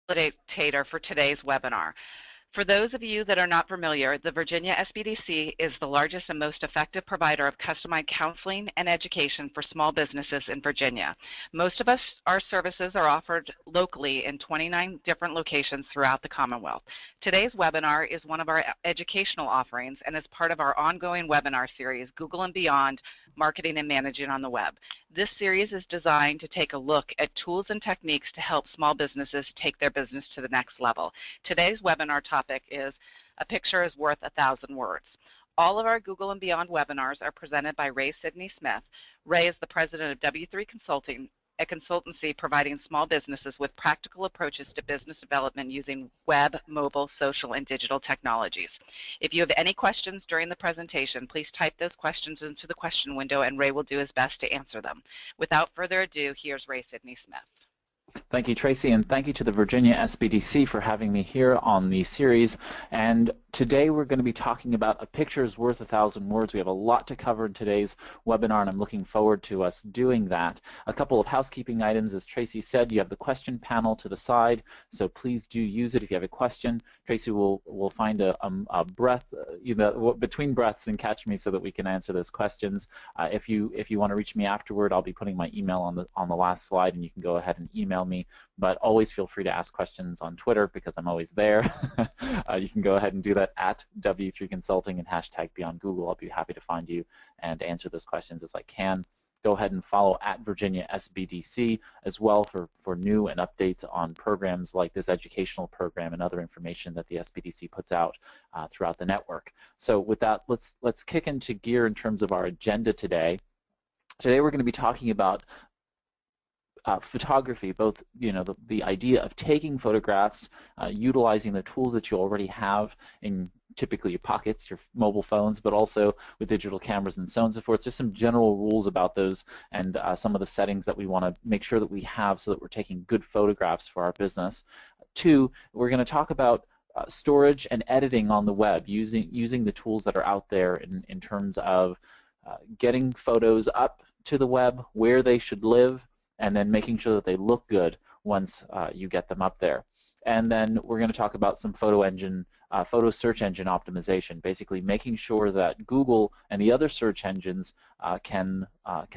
facilitator for today's webinar. For those of you that are not familiar, the Virginia SBDC is the largest and most effective provider of customized counseling and education for small businesses in Virginia. Most of our services are offered locally in 29 different locations throughout the Commonwealth. Today's webinar is one of our educational offerings and is part of our ongoing webinar series, Google and Beyond, Marketing and Managing on the Web. This series is designed to take a look at tools and techniques to help small businesses take their business to the next level. Today's webinar topic is A Picture is Worth 1,000 Words. All of our Google and Beyond webinars are presented by Ray Sidney Smith. Ray is the president of W3 Consulting, a consultancy providing small businesses with practical approaches to business development using web, mobile, social, and digital technologies. If you have any questions during the presentation, please type those questions into the question window and Ray will do his best to answer them. Without further ado, here's Ray Sidney Smith. Thank you, Tracy, and thank you to the Virginia SBDC for having me here on the series. And today we're going to be talking about A Picture is Worth 1,000 Words. We have a lot to cover in today's webinar, and I'm looking forward to us doing that. A couple of housekeeping items. As Tracy said, you have the question panel to the side, so please do use it if you have a question. Tracy will find a breath, between breaths and catch me so that we can answer those questions. If you want to reach me afterward, I'll be putting my email on the last slide, and you can go ahead and email me, but always feel free to ask questions on Twitter because I'm always there. You can go ahead and do that at W3 Consulting and hashtag Beyond Google. I'll be happy to find you and answer those questions as I can. Go ahead and follow at Virginia SBDC as well for new and updates on programs like this educational program and other information that the SBDC puts out throughout the network. So with that, let's kick into gear in terms of our agenda today. Today we're going to be talking about photography, both the idea of taking photographs, utilizing the tools that you already have in typically your pockets, your mobile phones, but also with digital cameras and so on and so forth. Just some general rules about those and some of the settings that we want to make sure that we have so that we're taking good photographs for our business. Two, we're going to talk about storage and editing on the web, using the tools that are out there in terms of getting photos up to the web, where they should live, and then making sure that they look good once you get them up there. And then we're going to talk about some photo search engine optimization, basically making sure that Google and the other search engines can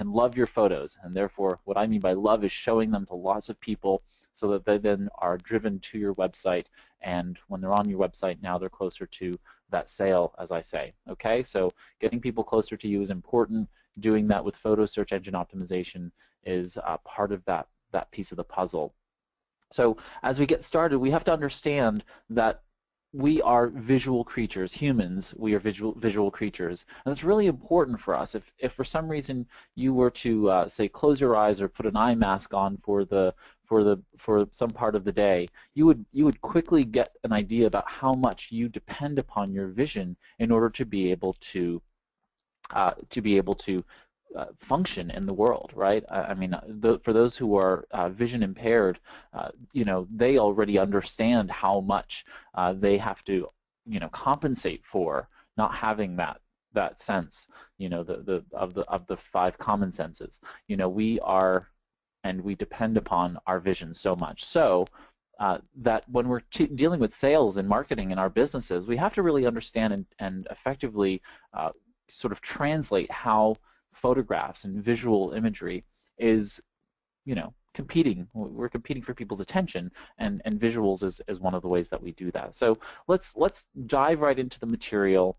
love your photos. And therefore, what I mean by love is showing them to lots of people so that they then are driven to your website. And when they're on your website, now they're closer to that sale, as I say. Okay, so getting people closer to you is important. Doing that with photo search engine optimization is part of that piece of the puzzle. So as we get started, we have to understand that we are visual creatures. Humans, we are visual creatures, and it's really important for us. If for some reason you were to say close your eyes or put an eye mask on for some part of the day, you would quickly get an idea about how much you depend upon your vision in order to be able to function in the world, right? I mean, for those who are vision impaired, they already understand how much they have to, compensate for not having that sense, of the five common senses. We depend upon our vision so much. So that when we're dealing with sales and marketing in our businesses, we have to really understand and effectively sort of translate how photographs and visual imagery is, competing. We're competing for people's attention, and visuals is one of the ways that we do that. So let's dive right into the material,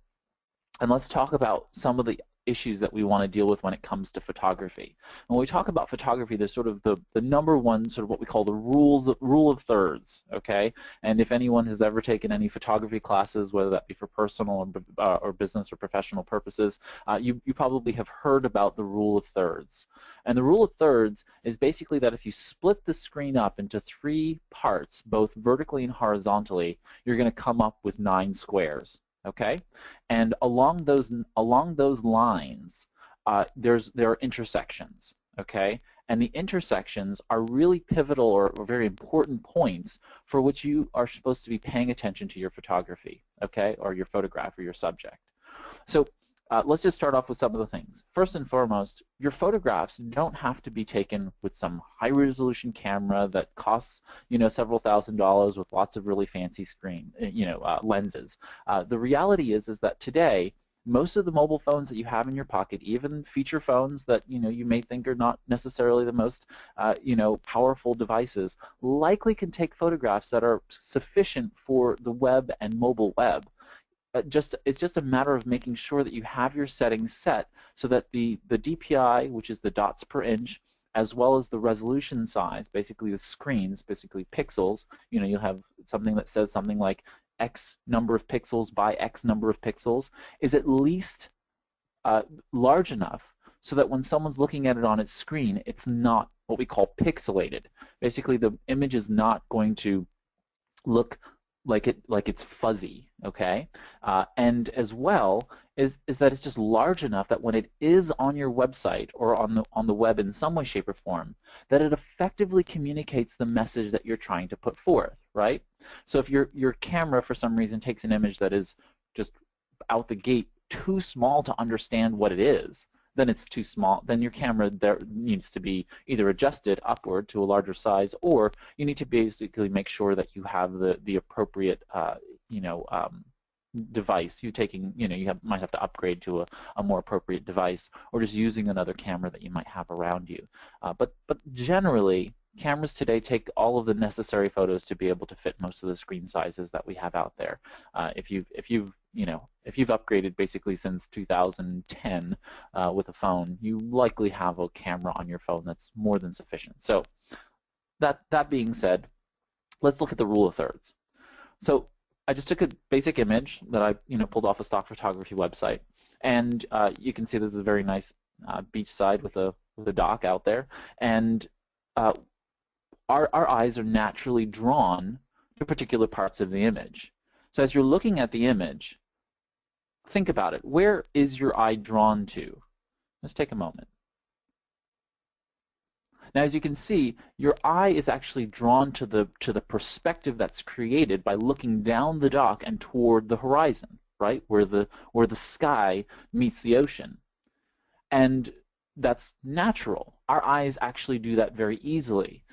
and let's talk about some of the issues that we want to deal with when it comes to photography. When we talk about photography, there's sort of the number one sort of what we call the rule of thirds, okay? And if anyone has ever taken any photography classes, whether that be for personal or business or professional purposes, you probably have heard about the rule of thirds. And the rule of thirds is basically that if you split the screen up into 3 parts, both vertically and horizontally, you're going to come up with 9 squares. Okay, and along those lines, there are intersections. Okay, and the intersections are really pivotal or very important points for which you are supposed to be paying attention to your photography. Okay, or your photograph or your subject. So let's just start off with some of the things. First and foremost, your photographs don't have to be taken with some high-resolution camera that costs, several $1,000s with lots of really fancy lenses. The reality is that today, most of the mobile phones that you have in your pocket, even feature phones that you may think are not necessarily the most powerful devices, likely can take photographs that are sufficient for the web and mobile web. It's just a matter of making sure that you have your settings set so that the DPI, which is the dots per inch, as well as the resolution size, basically the screens, basically pixels, you'll have something that says something like X number of pixels by X number of pixels, is at least large enough so that when someone's looking at it on its screen, it's not what we call pixelated. Basically, the image is not going to look like it's fuzzy, okay? And as well is that it's just large enough that when it is on your website or on the web in some way, shape, or form, that it effectively communicates the message that you're trying to put forth, right? So if your camera for some reason takes an image that is just out the gate too small to understand what it is, then it's too small. Then your camera there needs to be either adjusted upward to a larger size, or you need to basically make sure that you have the appropriate device. Might have to upgrade to a more appropriate device, or just using another camera that you might have around you. But generally, cameras today take all of the necessary photos to be able to fit most of the screen sizes that we have out there. If you've upgraded basically since 2010 with a phone, you likely have a camera on your phone that's more than sufficient. So that being said, let's look at the rule of thirds. So I just took a basic image that I pulled off a stock photography website, and you can see this is a very nice beachside with a dock out there, and our eyes are naturally drawn to particular parts of the image. So as you're looking at the image, think about it. Where is your eye drawn to? Let's take a moment. Now, as you can see, your eye is actually drawn to the perspective that's created by looking down the dock and toward the horizon, right, where the sky meets the ocean. And that's natural. Our eyes actually do that very easily.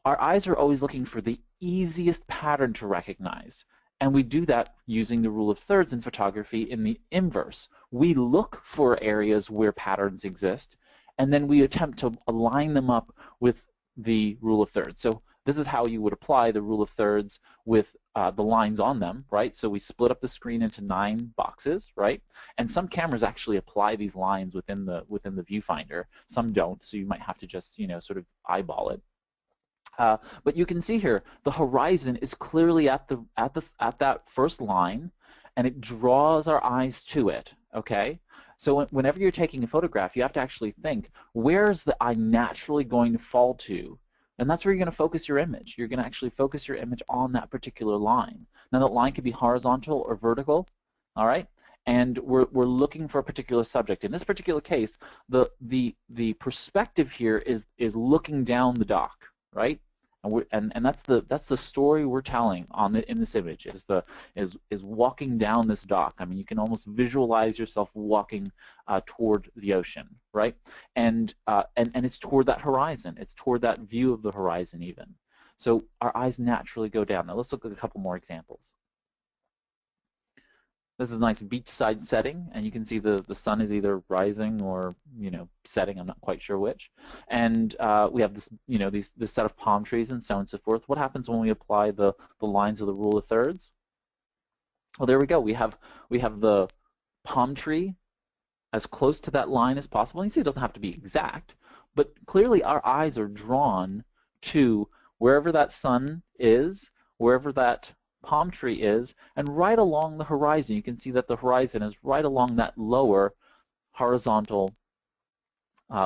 Our eyes are always looking for the easiest pattern to recognize. And we do that using the rule of thirds in photography in the inverse. We look for areas where patterns exist, and then we attempt to align them up with the rule of thirds. So this is how you would apply the rule of thirds with the lines on them, right? So we split up the screen into 9 boxes, right? And some cameras actually apply these lines within the viewfinder. Some don't, so you might have to just sort of eyeball it. But you can see here the horizon is clearly at that first line, and it draws our eyes to it. Okay, so whenever you're taking a photograph, you have to actually think, where is the eye naturally going to fall to? And that's where you're going to focus your image. You're going to actually focus your image on that particular line. Now that line could be horizontal or vertical. All right. And we're looking for a particular subject. In this particular case, the perspective here is looking down the dock, right? And that's the story we're telling in this image is walking down this dock. I mean, you can almost visualize yourself walking toward the ocean, right? And it's toward that horizon. It's toward that view of the horizon even. So our eyes naturally go down. Now let's look at a couple more examples. This is a nice beachside setting, and you can see the sun is either rising or setting. I'm not quite sure which. And we have this set of palm trees and so on and so forth. What happens when we apply the lines of the rule of thirds? Well, there we go. We have the palm tree as close to that line as possible. And you see it doesn't have to be exact, but clearly our eyes are drawn to wherever that sun is, wherever that palm tree is, and right along the horizon. You can see that the horizon is right along that lower horizontal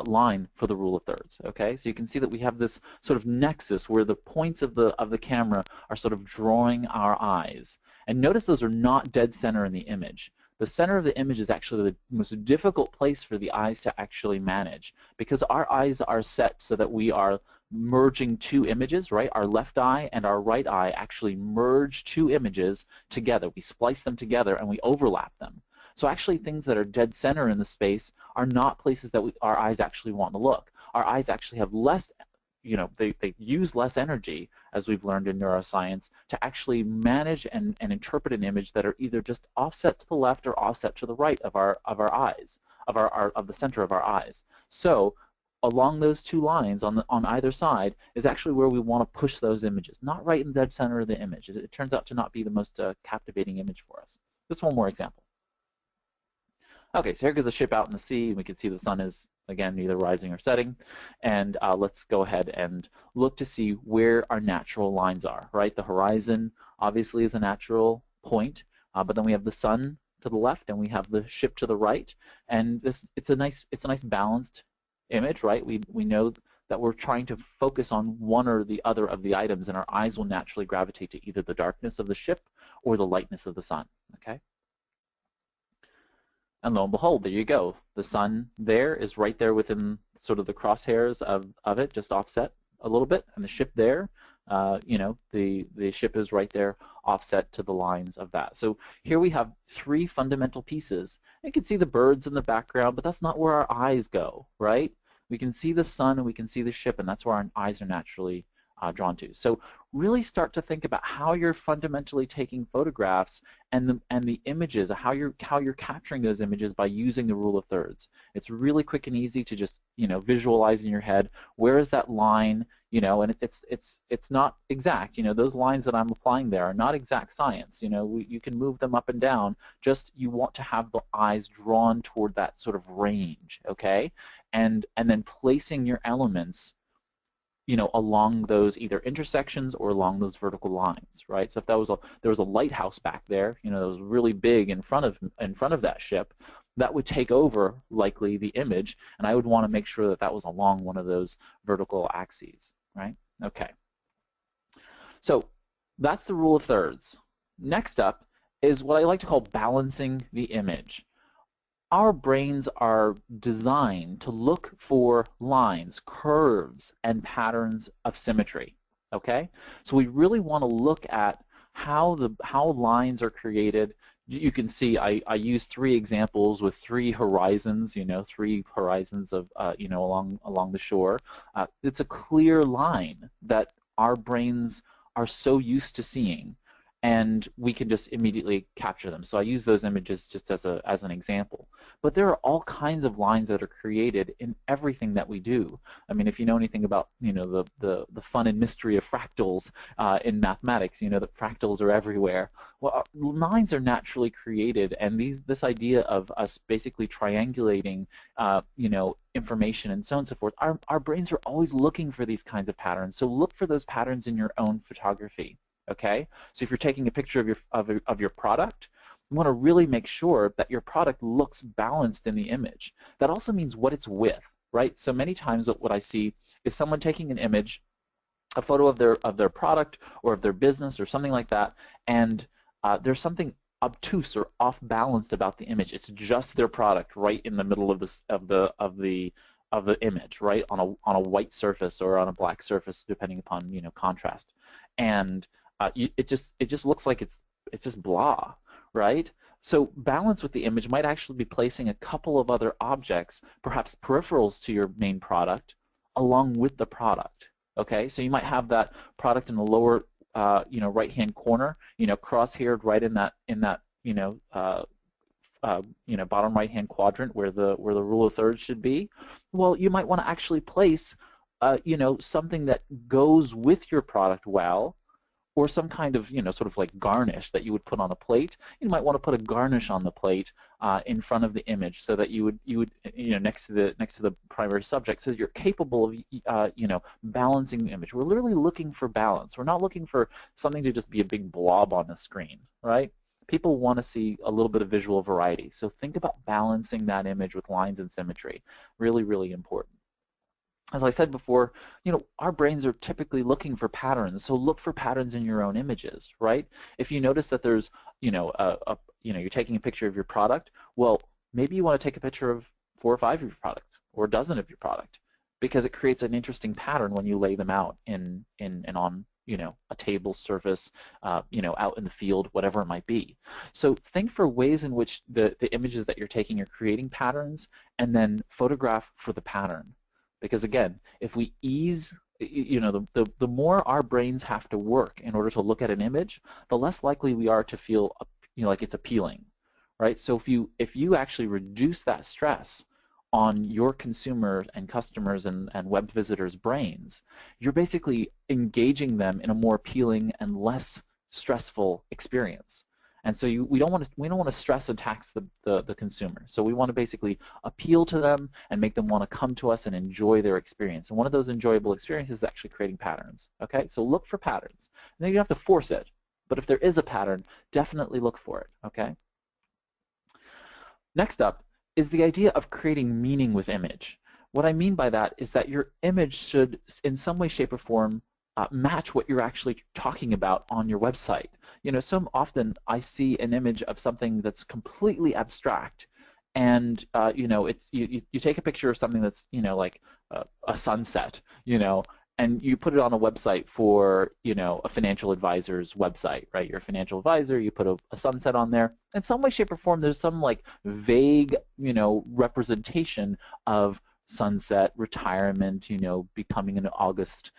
line for the rule of thirds. Okay, so you can see that we have this sort of nexus where the points of the camera are sort of drawing our eyes. And notice those are not dead center in the image. The center of the image is actually the most difficult place for the eyes to actually manage, because our eyes are set so that we are merging 2 images, right? Our left eye and our right eye actually merge 2 images together. We splice them together and we overlap them. So actually things that are dead center in the space are not places that our eyes actually want to look. Our eyes actually have less, they use less energy, as we've learned in neuroscience, to actually manage and interpret an image that are either just offset to the left or offset to the right of our eyes, of the center of our eyes. So along those two lines on either side is actually where we want to push those images, not right in the dead center of the image. It turns out to not be the most captivating image for us. Just one more example. Okay, so here goes a ship out in the sea, and we can see the sun is, again, either rising or setting. And let's go ahead and look to see where our natural lines are, right? The horizon obviously is a natural point, but then we have the sun to the left and we have the ship to the right. And it's a nice balanced image, right? We know that we're trying to focus on one or the other of the items, and our eyes will naturally gravitate to either the darkness of the ship or the lightness of the sun, okay? And lo and behold, there you go. The sun there is right there within sort of the crosshairs of it, just offset a little bit, and the ship there, the ship is right there offset to the lines of that. So here we have three fundamental pieces. You can see the birds in the background, but that's not where our eyes go, right? We can see the sun and we can see the ship, and that's where our eyes are naturally drawn to. So really start to think about how you're fundamentally taking photographs and the images, how you're capturing those images by using the rule of thirds. It's really quick and easy to just visualize in your head, where is that line, and it's not exact. Those lines that I'm applying there are not exact science. You can move them up and down. Just you want to have the eyes drawn toward that sort of range, okay? And then placing your elements along those either intersections or along those vertical lines, right? So if there was a lighthouse back there, that was really big in front of that ship, that would take over likely the image, and I would want to make sure that that was along one of those vertical axes, right? Okay. So that's the rule of thirds. Next up is what I like to call balancing the image. Our brains are designed to look for lines, curves, and patterns of symmetry, okay? So we really want to look at how lines are created. You can see I used three examples with three horizons, three horizons of, along the shore. It's a clear line that our brains are so used to seeing, and we can just immediately capture them. So I use those images just as an example. But there are all kinds of lines that are created in everything that we do. I mean, if you know anything about the fun and mystery of fractals in mathematics, that fractals are everywhere. Well, lines are naturally created, and this idea of us basically triangulating information and so on and so forth, our brains are always looking for these kinds of patterns. So look for those patterns in your own photography. Okay, so if you're taking a picture of your product, you want to really make sure that your product looks balanced in the image. That also means what it's with, right? So many times what I see is someone taking an image, a photo of their product or of their business or something like that, and there's something obtuse or off balanced about the image. It's just their product right in the middle of the image, right, on a white surface or on a black surface, depending upon contrast, and it just looks like it's just blah, right? So balance with the image might actually be placing a couple of other objects, perhaps peripherals to your main product, along with the product. Okay, so you might have that product in the lower, right-hand corner, cross-haired right in that bottom right-hand quadrant where the rule of thirds should be. Well, you might want to actually place, something that goes with your product well, or some kind of, sort of like garnish that you would put on a plate. You might want to put a garnish on the plate in front of the image, so that you would next to the primary subject, so that you're capable of balancing the image. We're literally looking for balance. We're not looking for something to just be a big blob on the screen, right? People want to see a little bit of visual variety. So think about balancing that image with lines and symmetry. Really, really important. As I said before, our brains are typically looking for patterns, so look for patterns in your own images, right? If you notice that there's, you're taking a picture of your product, well, maybe you want to take a picture of 4 or 5 of your product, or a dozen of your product, because it creates an interesting pattern when you lay them out in and on, you know, a table, surface, you know, out in the field, whatever it might be. So think for ways in which the images that you're taking are creating patterns, and then photograph for the pattern. Because again, if we ease, you know, the more our brains have to work in order to look at an image, the less likely we are to feel, you know, like it's appealing, right? So if you actually reduce that stress on your consumers and customers and web visitors' brains, you're basically engaging them in a more appealing and less stressful experience. And so we don't want to stress and tax the consumer. So we want to basically appeal to them and make them want to come to us and enjoy their experience. And one of those enjoyable experiences is actually creating patterns. Okay, so look for patterns. Now you don't have to force it, but if there is a pattern, definitely look for it. Okay. Next up is the idea of creating meaning with image. What I mean by that is that your image should, in some way, shape, or form, match what you're actually talking about on your website. You know, so often I see an image of something that's completely abstract, and you know, it's you take a picture of something that's, you know, like a sunset, you know, and you put it on a website for, you know, a financial advisor's website, right? You're a financial advisor, you put a sunset on there. In some way, shape, or form, there's some like vague, you know, representation of sunset, retirement, you know, becoming an August,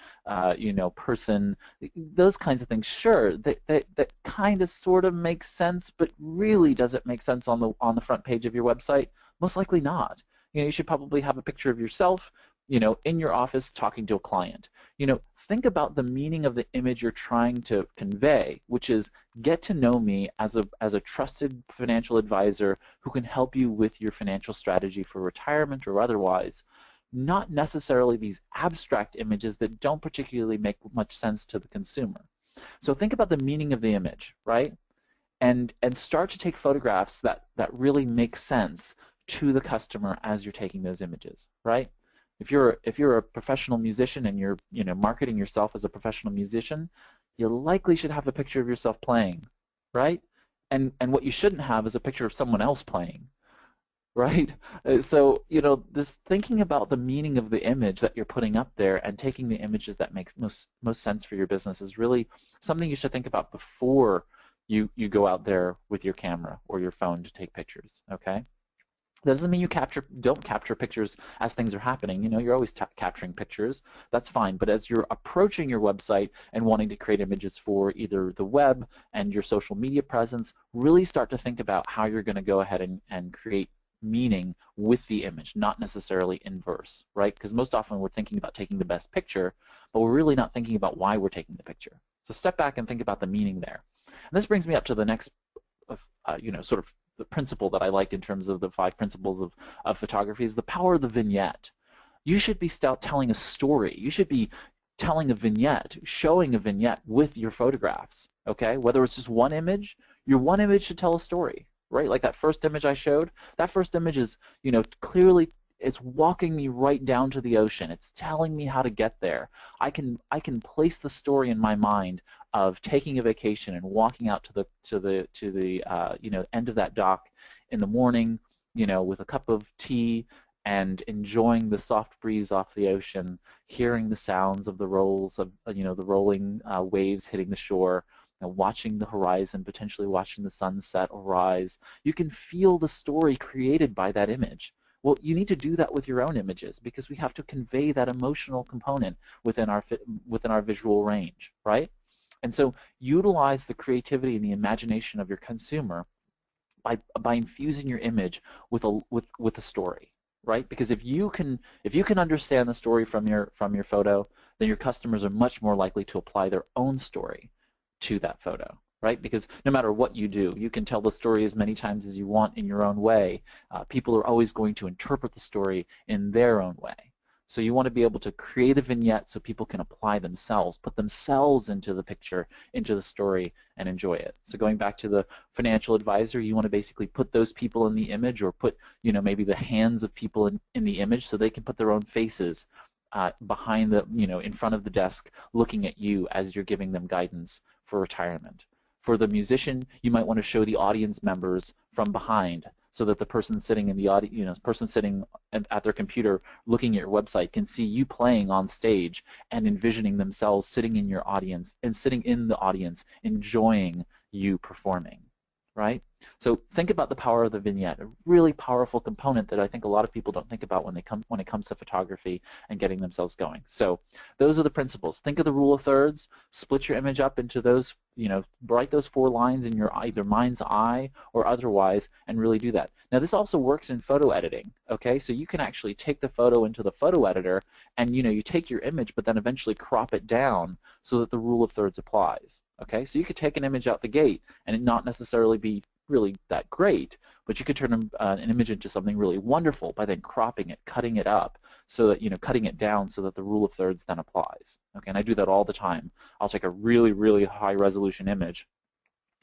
you know, person, those kinds of things. Sure, that kind of sort of makes sense, but really does it make sense on the front page of your website? Most likely not. You know, you should probably have a picture of yourself, you know, in your office talking to a client. You know, think about the meaning of the image you're trying to convey, which is get to know me as a trusted financial advisor who can help you with your financial strategy for retirement or otherwise, not necessarily these abstract images that don't particularly make much sense to the consumer. So think about the meaning of the image, right? And start to take photographs that really make sense to the customer as you're taking those images, right? If you're a professional musician and you're, you know, marketing yourself as a professional musician, you likely should have a picture of yourself playing, right? And what you shouldn't have is a picture of someone else playing, right? So, you know, this thinking about the meaning of the image that you're putting up there and taking the images that make most sense for your business is really something you should think about before you go out there with your camera or your phone to take pictures, okay? That doesn't mean you don't capture pictures as things are happening. You know, you're always capturing pictures. That's fine. But as you're approaching your website and wanting to create images for either the web and your social media presence, really start to think about how you're going to go ahead and create meaning with the image, not necessarily inverse, right? Because most often we're thinking about taking the best picture, but we're really not thinking about why we're taking the picture. So step back and think about the meaning there. And this brings me up to the next, you know, sort of the principle that I like in terms of the 5 principles of photography is the power of the vignette. You should be telling a story. You should be telling a vignette, showing a vignette with your photographs, okay? Whether it's just one image, your one image should tell a story, right? Like that first image I showed, that first image is, you know, clearly it's walking me right down to the ocean. It's telling me how to get there. I can place the story in my mind of taking a vacation and walking out to the you know, end of that dock in the morning, you know, with a cup of tea and enjoying the soft breeze off the ocean, hearing the sounds of the rolls of, you know, the rolling waves hitting the shore, you know, watching the horizon, potentially watching the sunset or rise. You can feel the story created by that image. Well, you need to do that with your own images because we have to convey that emotional component within our visual range, right? And so utilize the creativity and the imagination of your consumer by infusing your image with a story, right? Because if you can understand the story from your photo, then your customers are much more likely to apply their own story to that photo, right? Because no matter what you do, you can tell the story as many times as you want in your own way. People are always going to interpret the story in their own way. So you want to be able to create a vignette so people can apply themselves, put themselves into the picture, into the story, and enjoy it. So going back to the financial advisor, you want to basically put those people in the image, or put, you know, maybe the hands of people in the image so they can put their own faces behind the, you know, in front of the desk looking at you as you're giving them guidance for retirement. For the musician, you might want to show the audience members from behind so that the person sitting in the audience, person sitting at their computer looking at your website can see you playing on stage and envisioning themselves sitting in your audience and sitting in the audience enjoying you performing, right? So think about the power of the vignette, a really powerful component that I think a lot of people don't think about when it comes to photography and getting themselves going. So those are the principles. Think of the rule of thirds, split your image up into those, write those 4 lines in your either mind's eye or otherwise and really do that. Now this also works in photo editing, okay? So you can actually take the photo into the photo editor and you take your image but then eventually crop it down so that the rule of thirds applies, okay? So you could take an image out the gate and it not necessarily be really that great, but you could turn an image into something really wonderful by then cropping it, cutting it up, so that, cutting it down so that the rule of thirds then applies. Okay, and I do that all the time. I'll take a really, really high resolution image,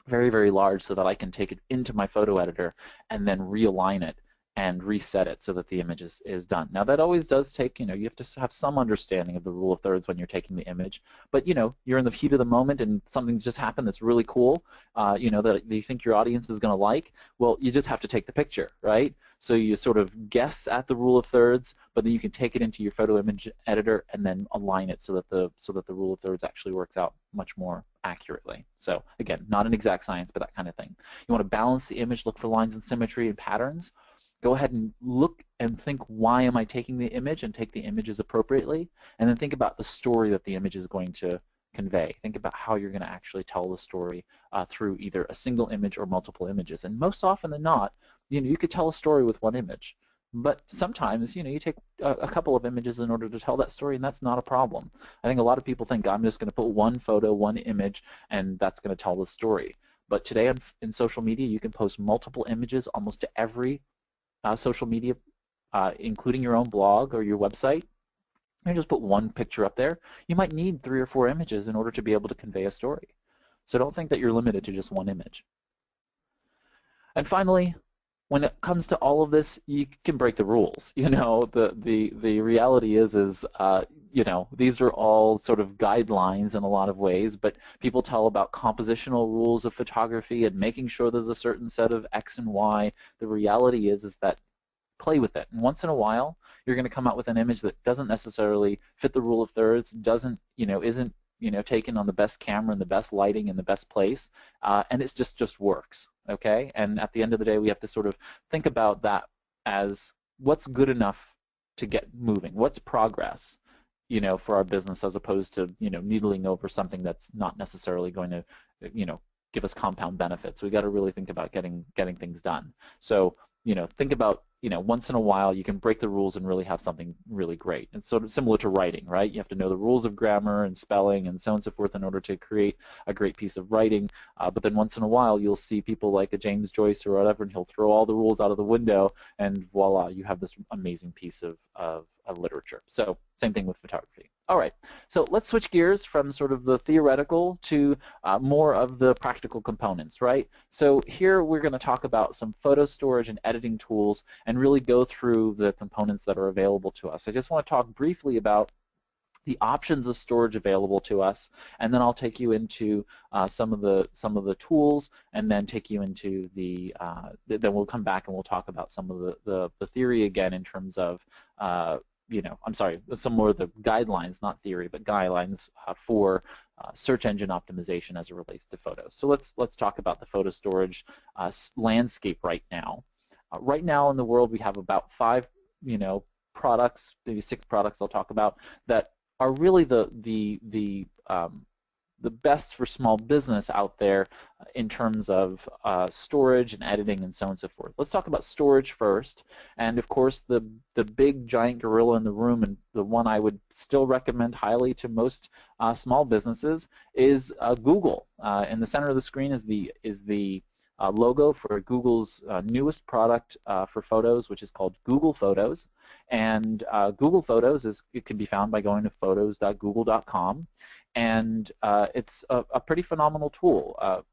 very, very large, so that I can take it into my photo editor and then realign it and reset it so that the image is done. Now that always does take, you have to have some understanding of the rule of thirds when you're taking the image, but you're in the heat of the moment and something's just happened that's really cool, that you think your audience is going to like. Well, you just have to take the picture, right? So you sort of guess at the rule of thirds, but then you can take it into your photo image editor and then align it so that the rule of thirds actually works out much more accurately. So again, not an exact science, but that kind of thing. You want to balance the image, look for lines and symmetry and patterns. Go ahead and look and think, why am I taking the image, and take the images appropriately, and then think about the story that the image is going to convey. Think about how you're going to actually tell the story through either a single image or multiple images. And most often than not, you could tell a story with one image. But sometimes, you take a couple of images in order to tell that story, and that's not a problem. I think a lot of people think, I'm just going to put one photo, one image, and that's going to tell the story. But today in social media, you can post multiple images almost to every social media, including your own blog or your website. And just put one picture up there. You might need 3 or 4 images in order to be able to convey a story. So don't think that you're limited to just one image. And finally, when it comes to all of this, you can break the rules. The reality is these are all sort of guidelines in a lot of ways, but people tell about compositional rules of photography and making sure there's a certain set of X and Y. The reality is that play with it, and once in a while you're going to come out with an image that doesn't necessarily fit the rule of thirds, isn't taken on the best camera and the best lighting and the best place, and it just works. Okay, and at the end of the day, we have to sort of think about that as what's good enough to get moving, what's progress, for our business, as opposed to needling over something that's not necessarily going to give us compound benefits. We got to really think about getting things done. So think about, once in a while you can break the rules and really have something really great. It's sort of similar to writing, right? You have to know the rules of grammar and spelling and so on and so forth in order to create a great piece of writing. But then once in a while you'll see people like a James Joyce or whatever, and he'll throw all the rules out of the window, and voila, you have this amazing piece of literature. So same thing with photography. All right, so let's switch gears from sort of the theoretical to more of the practical components, right? So here we're going to talk about some photo storage and editing tools and really go through the components that are available to us. I just want to talk briefly about the options of storage available to us, and then I'll take you into some of the tools, and then take you into then we'll come back and we'll talk about some of the theory again in terms of some more of the guidelines, not theory, but guidelines for search engine optimization as it relates to photos. So let's talk about the photo storage landscape right now. Right now in the world, we have about 5, products, maybe 6 products I'll talk about, that are really the best for small business out there in terms of storage and editing and so on and so forth. Let's talk about storage first, and of course the big giant gorilla in the room, and the one I would still recommend highly to most small businesses, is Google. In the center of the screen is the logo for Google's newest product for photos, which is called Google Photos. And Google Photos it can be found by going to photos.google.com, and it's a pretty phenomenal tool.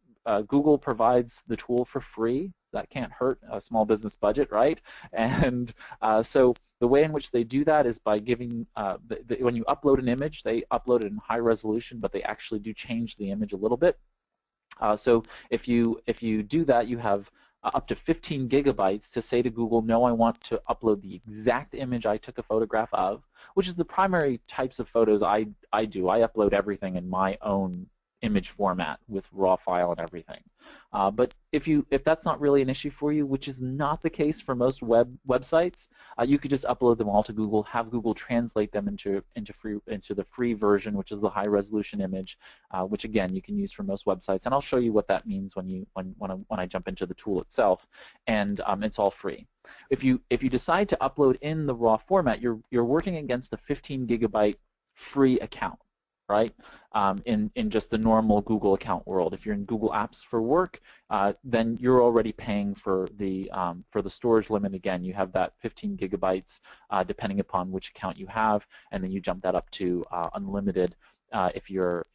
Google provides the tool for free. That can't hurt a small business budget, right? And so the way in which they do that is by giving, when you upload an image, they upload it in high resolution, but they actually do change the image a little bit. So if you do that, you have up to 15 gigabytes to say to Google, no, I want to upload the exact image I took a photograph of, which is the primary types of photos I do. I upload everything in my own image format with raw file and everything. But if that's not really an issue for you, which is not the case for most websites, you could just upload them all to Google, have Google translate them into the free version, which is the high resolution image, which again you can use for most websites. And I'll show you what that means when I jump into the tool itself. And it's all free. If you decide to upload in the raw format, you're working against a 15 gigabyte free account, right? In just the normal Google account world. If you're in Google Apps for Work, then you're already paying for the storage limit. Again, you have that 15 gigabytes depending upon which account you have, and then you jump that up to unlimited if you're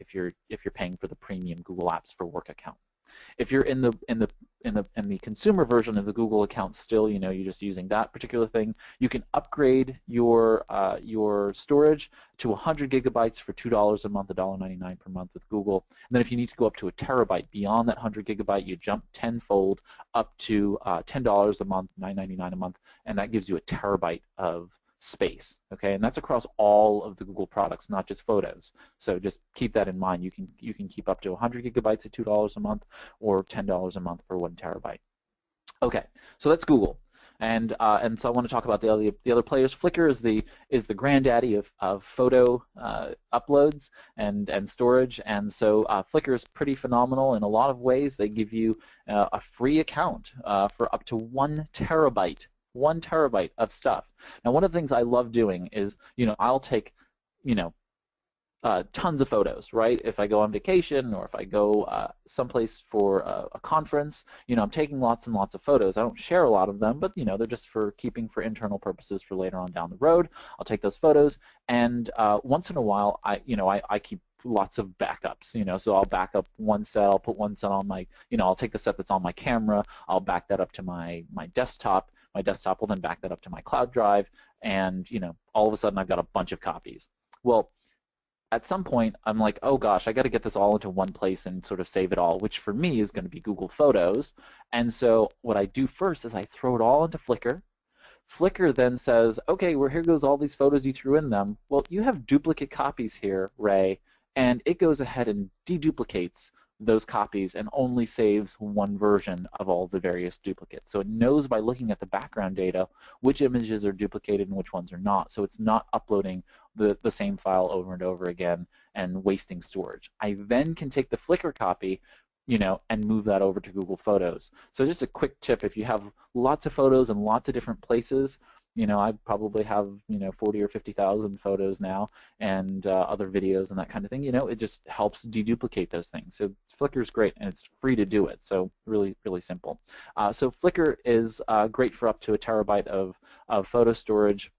paying for the premium Google Apps for Work account. If you're in the consumer version of the Google account still, you're just using that particular thing, you can upgrade your storage to 100 gigabytes for $2 a month, $1.99 per month with Google. And then if you need to go up to a terabyte beyond that 100 gigabyte, you jump tenfold up to $10 a month, $9.99 a month, and that gives you a terabyte of space, okay? And that's across all of the Google products, not just photos. So just keep that in mind. You can keep up to 100 gigabytes at $2 a month, or $10 a month for 1 terabyte. Okay, so that's Google, and so I want to talk about the other players. Flickr is the granddaddy of photo uploads and storage, and so Flickr is pretty phenomenal in a lot of ways. They give you a free account for up to 1 terabyte. 1 terabyte of stuff. Now, one of the things I love doing is, I'll take, tons of photos, right? If I go on vacation or if I go someplace for a conference, I'm taking lots and lots of photos. I don't share a lot of them, but they're just for keeping for internal purposes for later on down the road. I'll take those photos, and once in a while, I keep lots of backups, so I'll back up one set, I'll put one set on my, I'll take the set that's on my camera, I'll back that up to my desktop. My desktop will then back that up to my cloud drive, and all of a sudden I've got a bunch of copies. Well, at some point I'm like, oh gosh, I got to get this all into one place and sort of save it all, which for me is going to be Google Photos. And so what I do first is I throw it all into Flickr. Flickr then says, okay, well, here goes all these photos you threw in them. Well, you have duplicate copies here, Ray, and it goes ahead and deduplicates those copies and only saves one version of all the various duplicates. So it knows by looking at the background data which images are duplicated and which ones are not. So it's not uploading the same file over and over again and wasting storage. I then can take the Flickr copy, and move that over to Google Photos. So just a quick tip: if you have lots of photos in lots of different places, I probably have 40 or 50,000 photos now, and other videos and that kind of thing. It just helps deduplicate those things. So Flickr is great, and it's free to do it. So really, really simple. So Flickr is great for up to a terabyte of photo storage.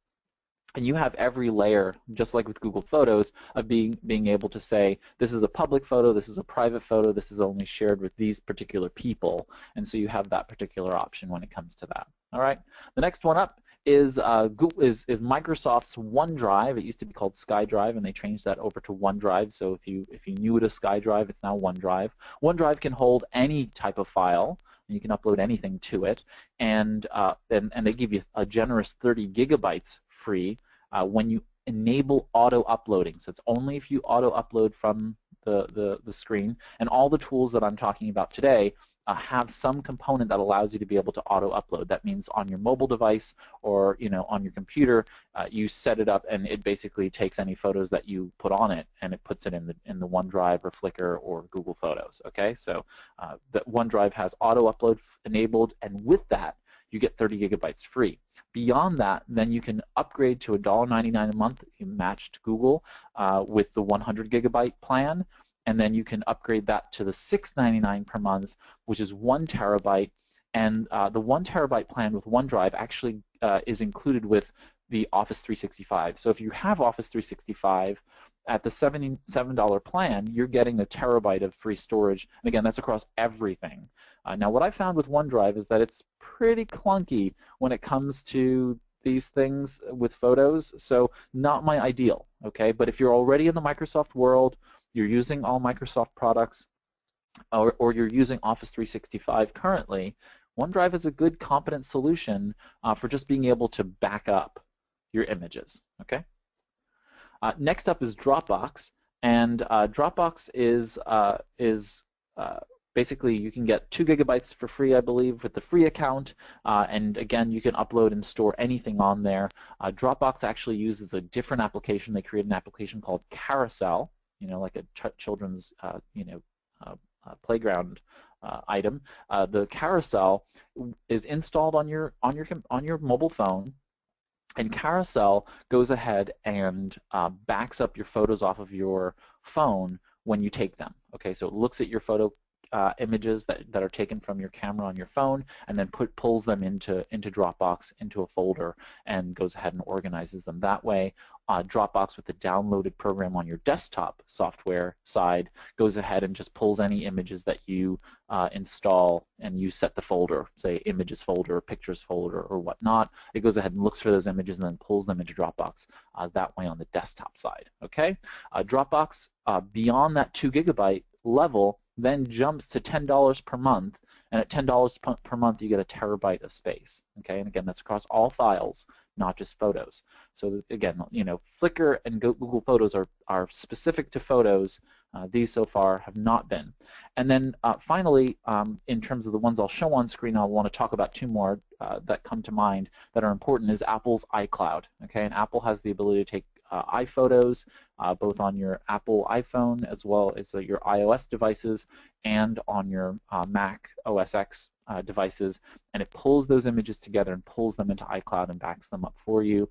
And you have every layer, just like with Google Photos, of being able to say, this is a public photo, this is a private photo, this is only shared with these particular people. And so you have that particular option when it comes to that. All right. The next one up is Microsoft's OneDrive. It used to be called SkyDrive, and they changed that over to OneDrive. So if you knew it as SkyDrive, it's now OneDrive. OneDrive can hold any type of file. You can upload anything to it, and they give you a generous 30 gigabytes free when you enable auto uploading. So it's only if you auto upload from the screen, and all the tools that I'm talking about today have some component that allows you to be able to auto upload. That means on your mobile device or on your computer, you set it up, and it basically takes any photos that you put on it, and it puts it in the OneDrive or Flickr or Google Photos. Okay, so the OneDrive has auto upload enabled, and with that you get 30 gigabytes free. Beyond that, then you can upgrade to $1.99 a month, matched Google, with the 100 gigabyte plan, and then you can upgrade that to the $6.99 per month, which is 1 terabyte. And the 1 terabyte plan with OneDrive actually is included with the Office 365. So if you have Office 365 at the $77 plan, you're getting a terabyte of free storage. And again, that's across everything. Now, what I found with OneDrive is that it's pretty clunky when it comes to these things with photos, so not my ideal, okay? But if you're already in the Microsoft world, you're using all Microsoft products, or you're using Office 365 currently, OneDrive is a good, competent solution for just being able to back up your images. Okay. Next up is Dropbox, and Dropbox is basically you can get 2 gigabytes for free, I believe, with the free account, and again, you can upload and store anything on there. Dropbox actually uses a different application. They created an application called Carousel, like a children's playground item. The Carousel is installed on your mobile phone. And Carousel goes ahead and backs up your photos off of your phone when you take them. Okay, so it looks at your photo images that are taken from your camera on your phone, and then pulls them into Dropbox, into a folder, and goes ahead and organizes them that way. Dropbox, with the downloaded program on your desktop software side, goes ahead and just pulls any images that you install, and you set the folder, say images folder, pictures folder, or whatnot. It goes ahead and looks for those images and then pulls them into Dropbox that way on the desktop side. Okay, Dropbox beyond that 2 gigabyte level then jumps to $10 per month, and at $10 per month you get a terabyte of space. Okay, and again, that's across all files, not just photos. So again, Flickr and Google Photos are specific to photos. These so far have not been. And then finally, in terms of the ones I'll show on screen, I'll want to talk about 2 more that come to mind that are important, is Apple's iCloud. Okay, and Apple has the ability to take iPhotos, both on your Apple iPhone as well as your iOS devices and on your Mac OS X devices, and it pulls those images together and pulls them into iCloud and backs them up for you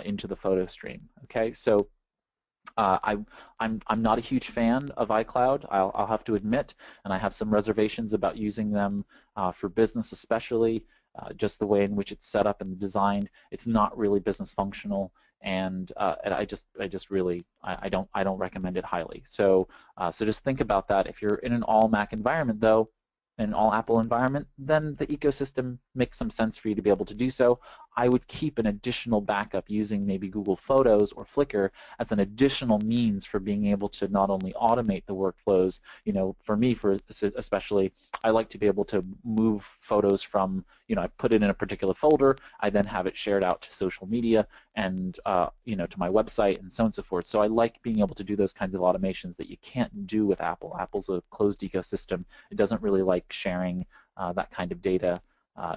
into the photo stream. Okay, so I'm not a huge fan of iCloud, I'll have to admit, and I have some reservations about using them for business, especially. Just the way in which it's set up and designed, it's not really business functional, and I don't recommend it highly. So just think about that. If you're in an all Mac environment, though, an all Apple environment, then the ecosystem makes some sense for you to be able to do so. I would keep an additional backup using maybe Google Photos or Flickr as an additional means for being able to not only automate the workflows. For me, especially, I like to be able to move photos from, I put it in a particular folder, I then have it shared out to social media and to my website and so on and so forth. So I like being able to do those kinds of automations that you can't do with Apple. Apple's a closed ecosystem. It doesn't really like sharing that kind of data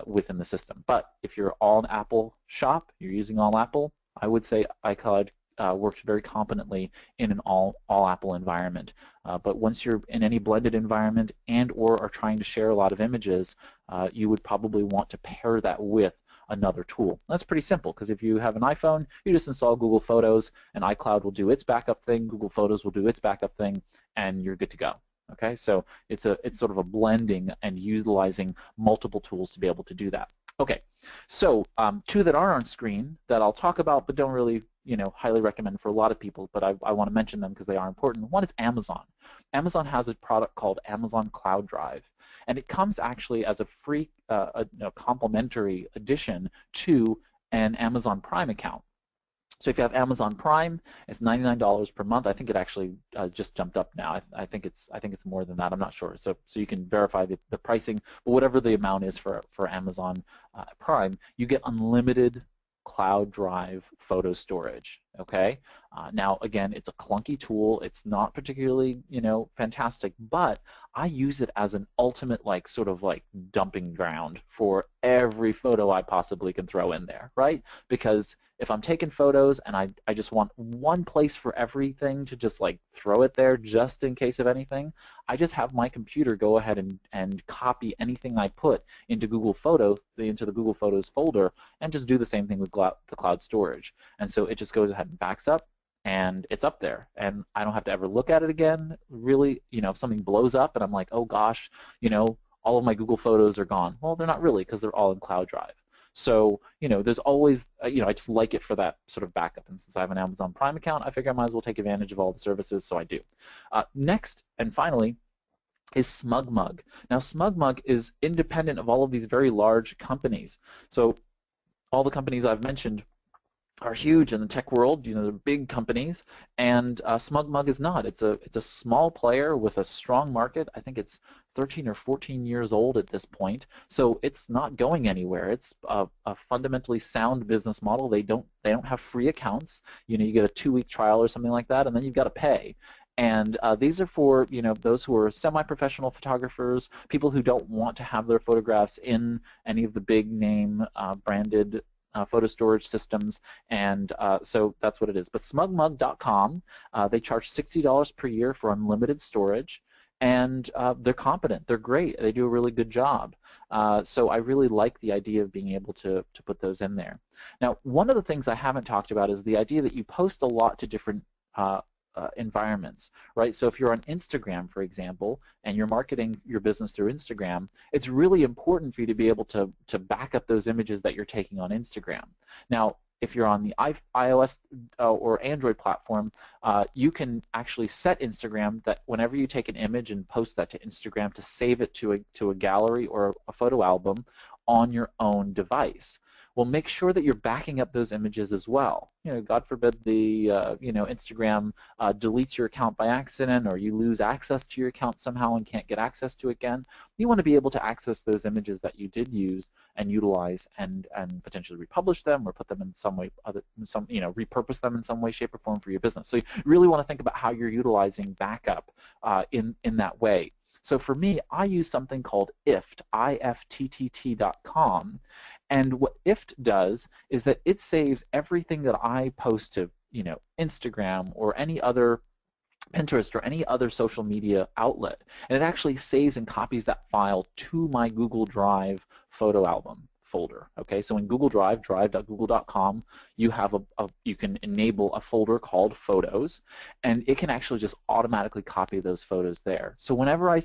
within the system. But if you're all an Apple shop, you're using all Apple, I would say iCloud works very competently in an all Apple environment. But once you're in any blended environment and or are trying to share a lot of images, you would probably want to pair that with another tool. That's pretty simple, because if you have an iPhone, you just install Google Photos, and iCloud will do its backup thing, Google Photos will do its backup thing, and you're good to go. Okay, so it's sort of a blending and utilizing multiple tools to be able to do that. Okay, so 2 that are on screen that I'll talk about but don't really highly recommend for a lot of people, but I want to mention them because they are important. One is Amazon. Amazon has a product called Amazon Cloud Drive, and it comes actually as a free complimentary addition to an Amazon Prime account. So if you have Amazon Prime, it's $99 per month. I think it actually just jumped up now. I think it's more than that. I'm not sure. So you can verify the pricing, but whatever the amount is for Amazon Prime, you get unlimited cloud drive photo storage. Okay. Now again, it's a clunky tool. It's not particularly fantastic, but I use it as an ultimate sort of dumping ground for every photo I possibly can throw in there, right? Because if I'm taking photos and I just want one place for everything to just throw it there just in case of anything, I just have my computer go ahead and copy anything I put into the Google Photos folder and just do the same thing with the cloud storage. And so it just goes ahead and backs up, and it's up there, and I don't have to ever look at it again. Really, if something blows up and I'm like, oh gosh, all of my Google Photos are gone. Well, they're not really, because they're all in Cloud Drive. So, there's always, I just like it for that sort of backup. And since I have an Amazon Prime account, I figure I might as well take advantage of all the services, so I do. Next, and finally, is SmugMug. Now, SmugMug is independent of all of these very large companies. So all the companies I've mentioned are huge in the tech world. They're big companies, and SmugMug is not. It's a small player with a strong market. I think it's 13 or 14 years old at this point, so it's not going anywhere. It's a fundamentally sound business model. They don't have free accounts. You get a 2-week trial or something like that, and then you've got to pay. And these are for those who are semi-professional photographers, people who don't want to have their photographs in any of the big name branded photo storage systems, and so that's what it is. But smugmug.com, they charge $60 per year for unlimited storage, and they're competent. They're great. They do a really good job. So I really like the idea of being able to put those in there. Now, one of the things I haven't talked about is the idea that you post a lot to different environments, right? So if you're on Instagram, for example, and you're marketing your business through Instagram, it's really important for you to be able to back up those images that you're taking on Instagram. Now, if you're on the iOS or Android platform, you can actually set Instagram that whenever you take an image and post that to Instagram, to save it to a gallery or a photo album on your own device. Well, make sure that you're backing up those images as well. God forbid the Instagram deletes your account by accident, or you lose access to your account somehow and can't get access to it again. You want to be able to access those images that you did use and utilize, and potentially republish them or put them in some way, repurpose them in some way, shape, or form for your business. So you really want to think about how you're utilizing backup in that way. So for me, I use something called IFTT, IFTTT.com. And what IFT does is that it saves everything that I post to, Instagram or any other Pinterest or any other social media outlet. And it actually saves and copies that file to my Google Drive photo album folder. Okay, so in Google Drive, drive.google.com, you have you can enable a folder called Photos, and it can actually just automatically copy those photos there. So whenever I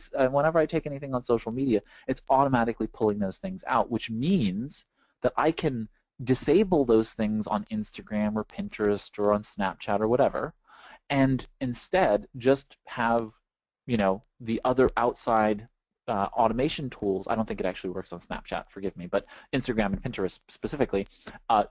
take anything on social media, it's automatically pulling those things out, which means that I can disable those things on Instagram or Pinterest or on Snapchat or whatever, and instead just have the other outside automation tools. I don't think it actually works on Snapchat, forgive me, but Instagram and Pinterest specifically, I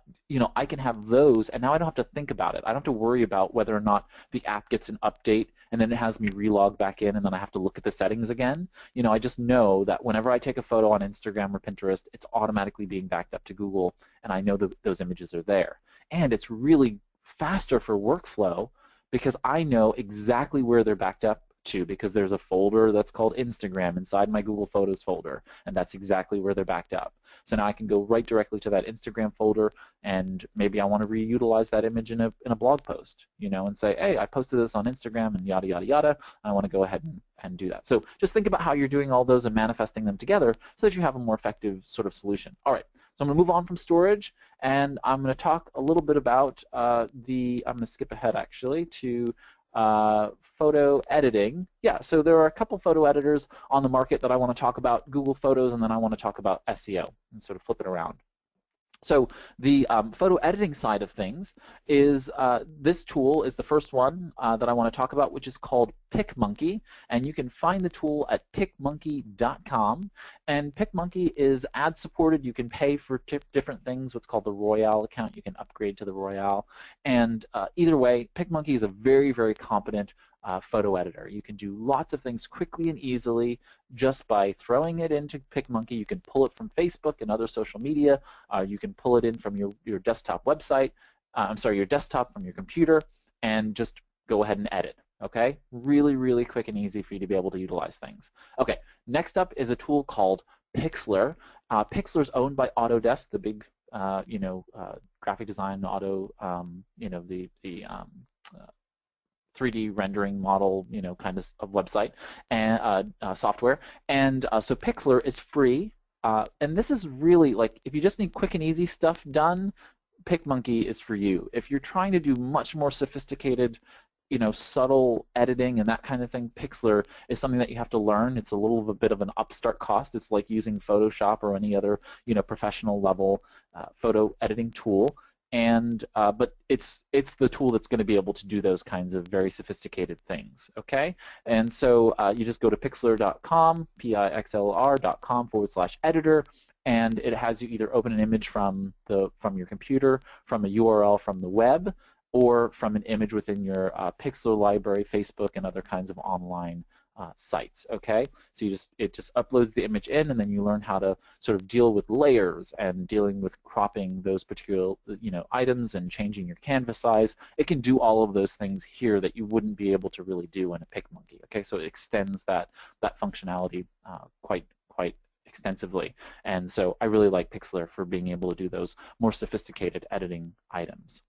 can have those, and now I don't have to think about it. I don't have to worry about whether or not the app gets an update and then it has me relog back in and then I have to look at the settings again. I just know that whenever I take a photo on Instagram or Pinterest, it's automatically being backed up to Google, and I know that those images are there. And it's really faster for workflow because I know exactly where they're backed up to, because there's a folder that's called Instagram inside my Google Photos folder, and that's exactly where they're backed up. So now I can go right directly to that Instagram folder, and maybe I want to reutilize that image in a blog post, and say, hey, I posted this on Instagram and yada, yada, yada. I want to go ahead and do that. So just think about how you're doing all those and manifesting them together so that you have a more effective sort of solution. All right, so I'm going to move on from storage, and I'm going to talk a little bit about I'm going to skip ahead actually to photo editing. Yeah, so there are a couple photo editors on the market that I want to talk about: Google Photos, and then I want to talk about SEO and sort of flip it around. So the photo editing side of things is this tool is the first one that I want to talk about, which is called PicMonkey, and you can find the tool at picmonkey.com. And PicMonkey is ad supported. You can pay for different things, what's called the Royale account. You can upgrade to the Royale, and either way, PicMonkey is a very, very competent photo editor. You can do lots of things quickly and easily just by throwing it into PicMonkey. You can pull it from Facebook and other social media. You can pull it in from your desktop website. Your desktop from your computer, and just go ahead and edit. Okay, really, really quick and easy for you to be able to utilize things. Okay, next up is a tool called Pixlr. Pixlr is owned by Autodesk, the big, graphic design auto, the 3D rendering model, kind of website and software. And so Pixlr is free, and this is really like, if you just need quick and easy stuff done, PicMonkey is for you. If you're trying to do much more sophisticated, subtle editing and that kind of thing, Pixlr is something that you have to learn. It's a little bit of an upstart cost. It's like using Photoshop or any other, professional level photo editing tool. And but it's the tool that's going to be able to do those kinds of very sophisticated things. Okay, and so you just go to pixlr.com, pixlr.com /editor, and it has you either open an image from your computer, from a URL from the web, or from an image within your Pixlr library, Facebook, and other kinds of online sites. Okay, so it just uploads the image in, and then you learn how to sort of deal with layers and dealing with cropping those particular items and changing your canvas size. It can do all of those things here that you wouldn't be able to really do in a PicMonkey. Okay, so it extends that functionality quite extensively, and so I really like Pixlr for being able to do those more sophisticated editing items.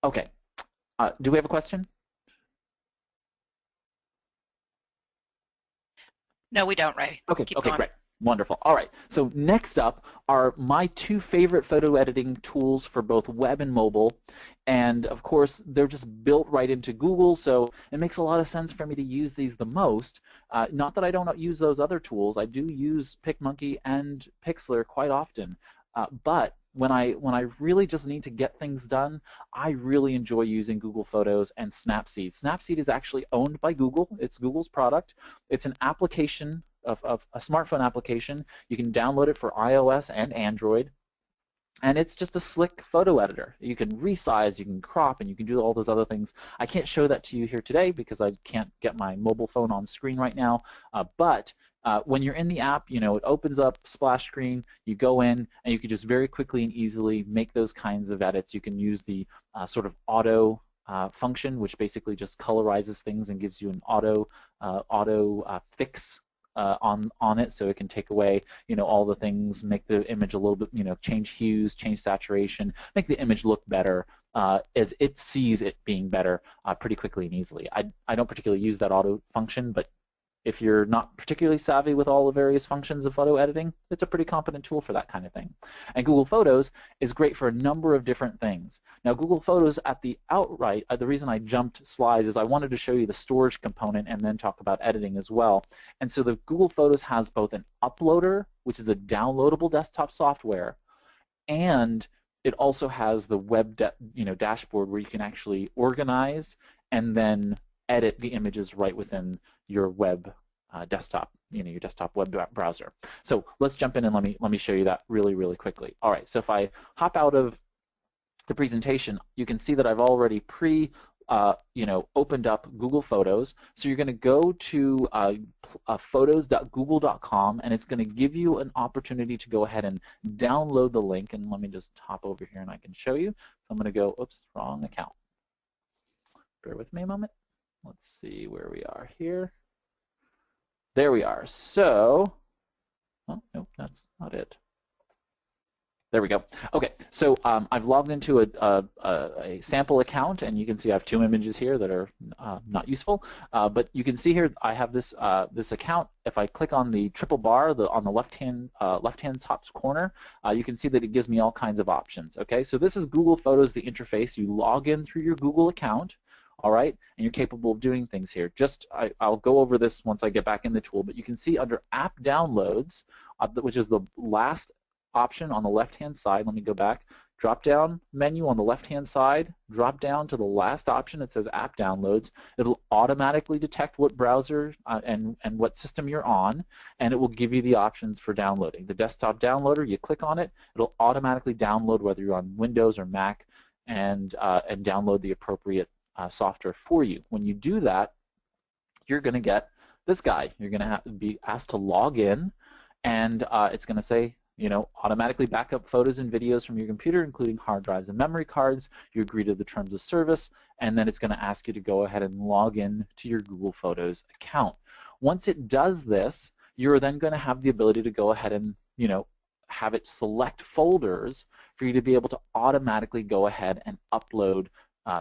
Okay, do we have a question? No, we don't, Ray. Okay, Keep okay, going. great. Wonderful. All right, so next up are my two favorite photo editing tools for both web and mobile. And of course, they're just built right into Google, so it makes a lot of sense for me to use these the most. Not that I don't use those other tools. I do use PicMonkey and Pixlr quite often. But when I really just need to get things done, I really enjoy using Google Photos and Snapseed. Snapseed is actually owned by Google. It's Google's product. It's an application of a smartphone application. You can download it for iOS and Android. And it's just a slick photo editor. You can resize, you can crop, and you can do all those other things. I can't show that to you here today because I can't get my mobile phone on screen right now. But when you're in the app, it opens up splash screen, you go in, and you can just very quickly and easily make those kinds of edits. You can use the sort of auto function, which basically just colorizes things and gives you an auto fix on it, so it can take away all the things, make the image a little bit, change hues, change saturation, make the image look better as it sees it being better pretty quickly and easily. I don't particularly use that auto function, but if you're not particularly savvy with all the various functions of photo editing, it's a pretty competent tool for that kind of thing. And Google Photos is great for a number of different things. Now, Google Photos at the outright, the reason I jumped slides is I wanted to show you the storage component and then talk about editing as well. And so the Google Photos has both an uploader, which is a downloadable desktop software, and it also has the web dashboard where you can actually organize and then edit the images right within your web desktop, your desktop web browser. So let's jump in and let me show you that really quickly. All right, so if I hop out of the presentation, you can see that I've already opened up Google Photos. So you're going to go to photos.google.com, and it's going to give you an opportunity to go ahead and download the link. And let me just hop over here and I can show you. So I'm going to go, oops, wrong account. Bear with me a moment. Let's see where we are here. There we are. So, oh, nope, that's not it. There we go. Okay, so I've logged into a sample account, and you can see I have two images here that are not useful. But you can see here I have this this account. If I click on the triple bar on the left-hand top corner, you can see that it gives me all kinds of options. Okay, so this is Google Photos, the interface. You log in through your Google account. All right, and you're capable of doing things here. I'll go over this once I get back in the tool, but you can see under App Downloads, which is the last option on the left-hand side. Let me go back. Drop-down menu on the left-hand side. Drop down to the last option. It says App Downloads. It'll automatically detect what browser and what system you're on, and it will give you the options for downloading. The desktop downloader, you click on it, it'll automatically download whether you're on Windows or Mac, and download the appropriate software for you. When you do that, you're going to get this guy. You're going to be asked to log in, and it's going to say, automatically back up photos and videos from your computer, including hard drives and memory cards. You agree to the terms of service, and then it's going to ask you to go ahead and log in to your Google Photos account. Once it does this, you're then going to have the ability to go ahead and, have it select folders for you to be able to automatically go ahead and upload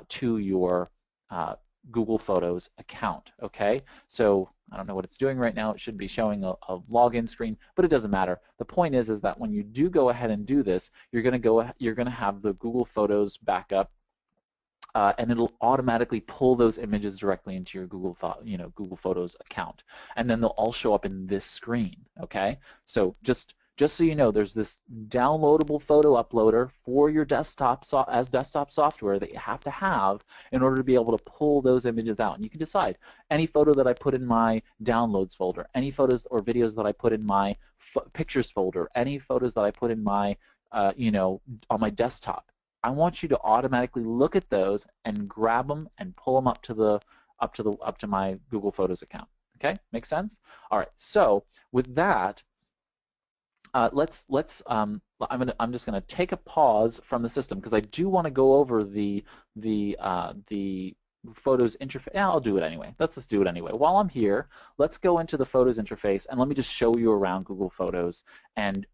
to your Google Photos account. Okay, so I don't know what it's doing right now. It should be showing a login screen, but it doesn't matter. The point is that when you do go ahead and do this, you're going to have the Google Photos backup, and it'll automatically pull those images directly into your Google Photos account, and then they'll all show up in this screen. Okay, so just Just so you know, there's this downloadable photo uploader for your desktop as desktop software that you have to have in order to be able to pull those images out. And you can decide any photo that I put in my downloads folder, any photos or videos that I put in my pictures folder, any photos that I put in my, you know, on my desktop. I want you to automatically look at those and grab them and pull them up to my Google Photos account. Okay, makes sense? All right. So with that, I'm just going to take a pause from the system because I do want to go over the Photos interface. Yeah, I'll do it anyway. Let's just do it anyway. While I'm here, let's go into the Photos interface and let me just show you around Google Photos and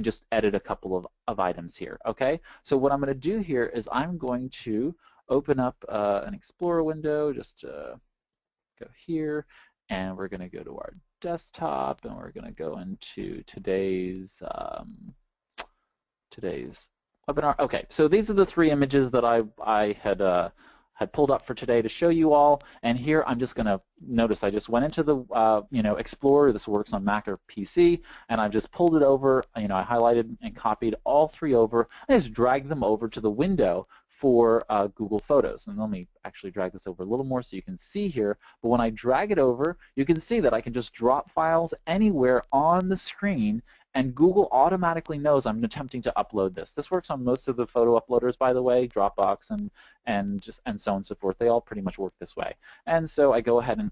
just edit a couple of items here. Okay. So what I'm going to do here is I'm going to open up an Explorer window. Just go here, and we're going to go to our desktop, and we're going to go into today's webinar. Okay, so these are the three images that I had pulled up for today to show you all, and here I'm just going to notice I just went into the you know, Explorer. This works on Mac or PC, and I've just pulled it over. You know, I highlighted and copied all three over. I just dragged them over to the window for Google Photos. And let me actually drag this over a little more so you can see here. But when I drag it over, you can see that I can just drop files anywhere on the screen, and Google automatically knows I'm attempting to upload this. This works on most of the photo uploaders, by the way, Dropbox and so on and so forth. They all pretty much work this way. And so I go ahead and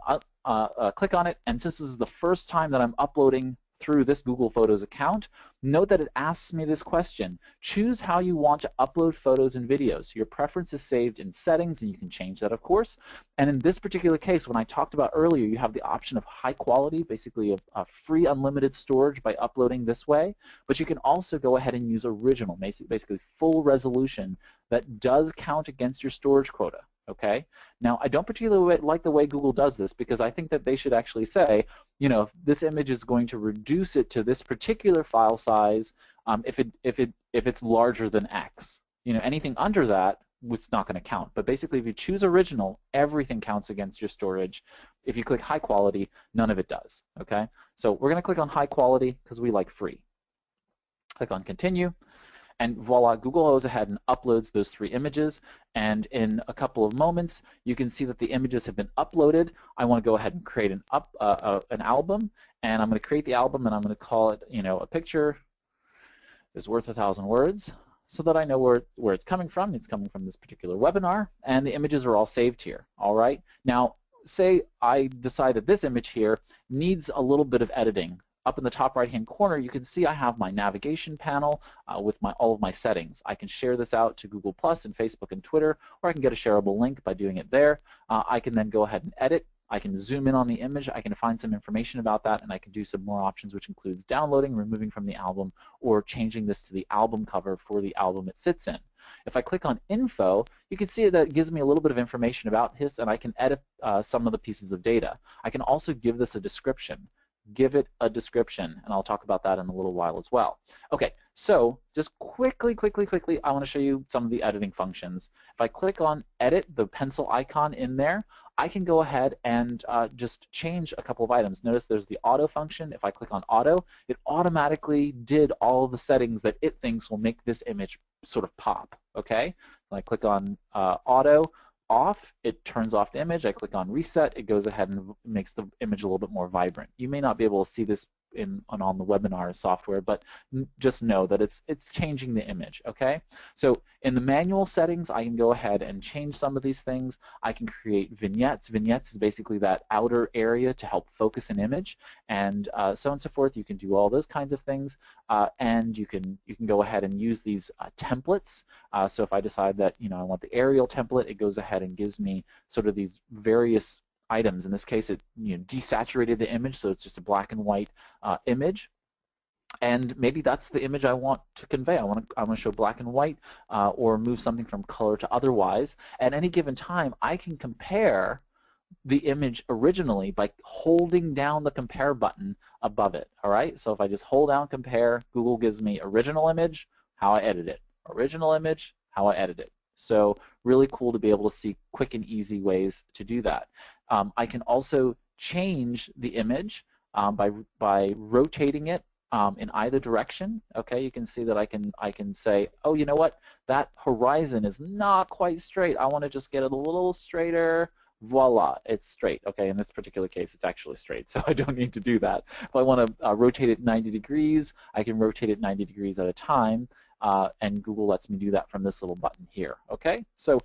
click on it, and since this is the first time that I'm uploading through this Google Photos account, note that it asks me this question: choose how you want to upload photos and videos. Your preference is saved in settings, and you can change that, of course. And in this particular case, when I talked about earlier, you have the option of high quality, basically a free unlimited storage by uploading this way, but you can also go ahead and use original, basically full resolution that does count against your storage quota. Okay. Now, I don't particularly like the way Google does this, because I think that they should actually say, you know, this image is going to reduce it to this particular file size if it's larger than X. You know, anything under that, it's not going to count. But basically, if you choose original, everything counts against your storage. If you click high quality, none of it does. Okay. So we're going to click on high quality because we like free. Click on continue. And voila, Google goes ahead and uploads those three images, and in a couple of moments you can see that the images have been uploaded. I want to go ahead and create an album, and I'm going to create the album, and I'm going to call it, you know, a picture is worth 1,000 words, so that I know where it's coming from. It's coming from this particular webinar, and the images are all saved here. All right. Now, say I decide that this image here needs a little bit of editing. Up in the top right-hand corner, you can see I have my navigation panel with all of my settings. I can share this out to Google+ and Facebook and Twitter, or I can get a shareable link by doing it there. I can then go ahead and edit. I can zoom in on the image. I can find some information about that, and I can do some more options, which includes downloading, removing from the album, or changing this to the album cover for the album it sits in. If I click on Info, you can see that it gives me a little bit of information about this, and I can edit some of the pieces of data. I can also give this a description. Give it a description, and I'll talk about that in a little while as well. Okay, so just quickly, I want to show you some of the editing functions. If I click on Edit, the pencil icon in there, I can go ahead and just change a couple of items. Notice there's the auto function. If I click on auto, it automatically did all of the settings that it thinks will make this image sort of pop. Okay, when I click on auto off, it turns off the image. I click on reset, it goes ahead and makes the image a little bit more vibrant. You may not be able to see this on the webinar software, but just know that it's changing the image. Okay, so in the manual settings, I can go ahead and change some of these things. I can create vignettes. Vignettes is basically that outer area to help focus an image, and so on and so forth. You can do all those kinds of things, and you can go ahead and use these templates. So if I decide that, you know, I want the Arial template, it goes ahead and gives me sort of these various items. In this case, it, you know, desaturated the image, so it's just a black and white image. And maybe that's the image I want to convey. I want to show black and white, or move something from color to otherwise. At any given time, I can compare the image originally by holding down the compare button above it. All right. So if I just hold down compare, Google gives me original image, how I edit it. Original image, how I edit it. So really cool to be able to see quick and easy ways to do that. I can also change the image by rotating it in either direction. Okay, you can see that I can say, oh, you know what? That horizon is not quite straight. I want to just get it a little straighter. Voila, it's straight. Okay, in this particular case, it's actually straight, so I don't need to do that. If I want to rotate it 90 degrees, I can rotate it 90 degrees at a time, and Google lets me do that from this little button here. Okay, so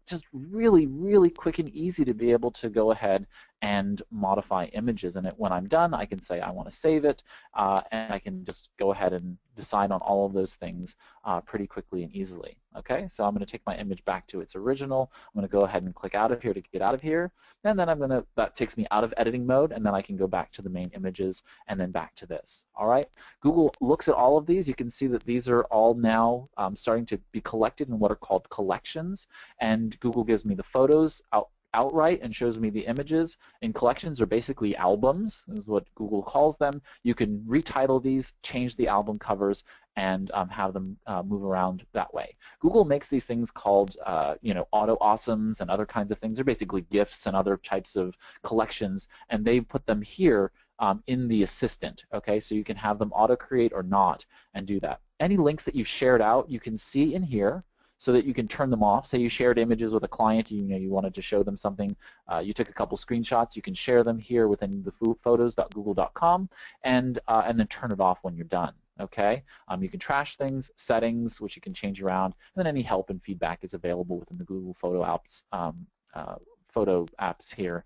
just really, really quick and easy to be able to go ahead and modify images. And when I'm done, I can say I want to save it, and I can just go ahead and decide on all of those things pretty quickly and easily. Okay, so I'm going to take my image back to its original. I'm going to go ahead and click out of here to get out of here, and then that takes me out of editing mode, and then I can go back to the main images and then back to this. All right, Google looks at all of these. You can see that these are all now starting to be collected in what are called collections, and Google gives me the photos outright and shows me the images. In collections, are basically albums, is what Google calls them. You can retitle these, change the album covers, and have them move around that way. Google makes these things called auto awesomes and other kinds of things. They're basically GIFs and other types of collections, and they've put them here in the assistant. Okay, so you can have them auto create or not and do that. Any links that you've shared out, you can see in here, so that you can turn them off. Say you shared images with a client, you wanted to show them something, you took a couple screenshots, you can share them here within the photos.google.com and then turn it off when you're done. Okay, you can trash things, settings, which you can change around, and then any help and feedback is available within the Google Photo apps here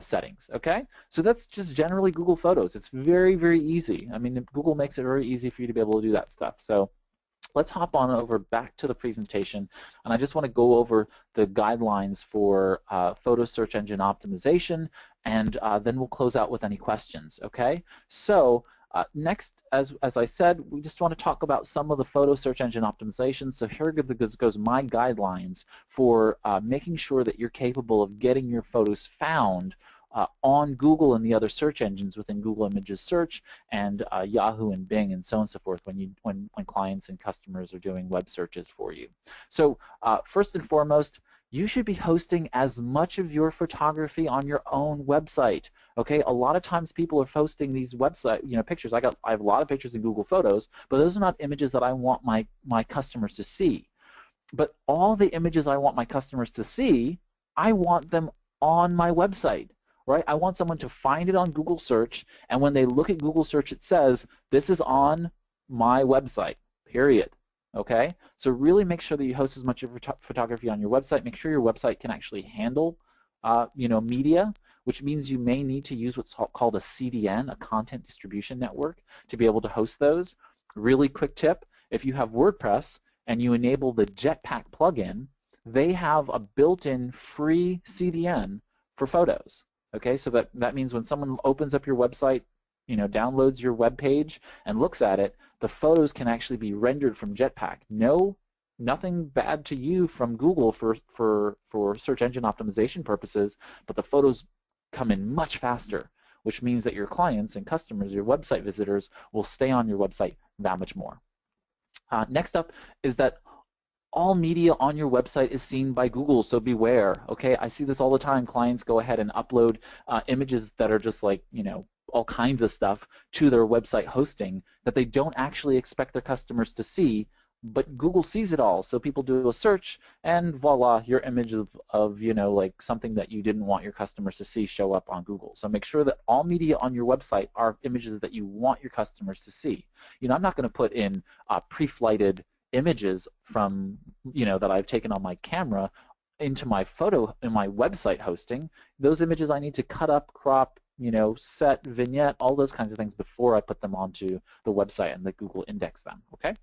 settings. Okay, so that's just generally Google Photos. It's very, very easy. I mean, Google makes it very easy for you to be able to do that stuff. So let's hop on over back to the presentation, and I just want to go over the guidelines for photo search engine optimization, and then we'll close out with any questions. Okay, so next, as I said, we just want to talk about some of the photo search engine optimization. So here goes my guidelines for making sure that you're capable of getting your photos found on Google and the other search engines within Google Images Search and Yahoo and Bing and so on and so forth when clients and customers are doing web searches for you. So first and foremost, you should be hosting as much of your photography on your own website. Okay, a lot of times people are posting these website, pictures. I have a lot of pictures in Google Photos, but those are not images that I want my customers to see. But all the images I want my customers to see, I want them on my website. Right? I want someone to find it on Google Search, and when they look at Google Search, it says, this is on my website, period. Okay? So really make sure that you host as much of your photography on your website. Make sure your website can actually handle media, which means you may need to use what's called a CDN, a content distribution network, to be able to host those. Really quick tip, if you have WordPress and you enable the Jetpack plugin, they have a built-in free CDN for photos. Okay, so that means when someone opens up your website, downloads your web page and looks at it, the photos can actually be rendered from Jetpack. Nothing bad to you from Google for search engine optimization purposes, but the photos come in much faster, which means that your clients and customers, your website visitors, will stay on your website that much more. Next up is that all media on your website is seen by Google, so beware. Okay, I see this all the time. Clients go ahead and upload images that are just like, all kinds of stuff to their website hosting that they don't actually expect their customers to see, but Google sees it all. So people do a search, and voila, your image of like something that you didn't want your customers to see show up on Google. So make sure that all media on your website are images that you want your customers to see. I'm not going to put in pre-flighted images from that I've taken on my camera into my website hosting. Those images I need to cut up, crop, set, vignette, all those kinds of things before I put them onto the website and let Google index them. Okay.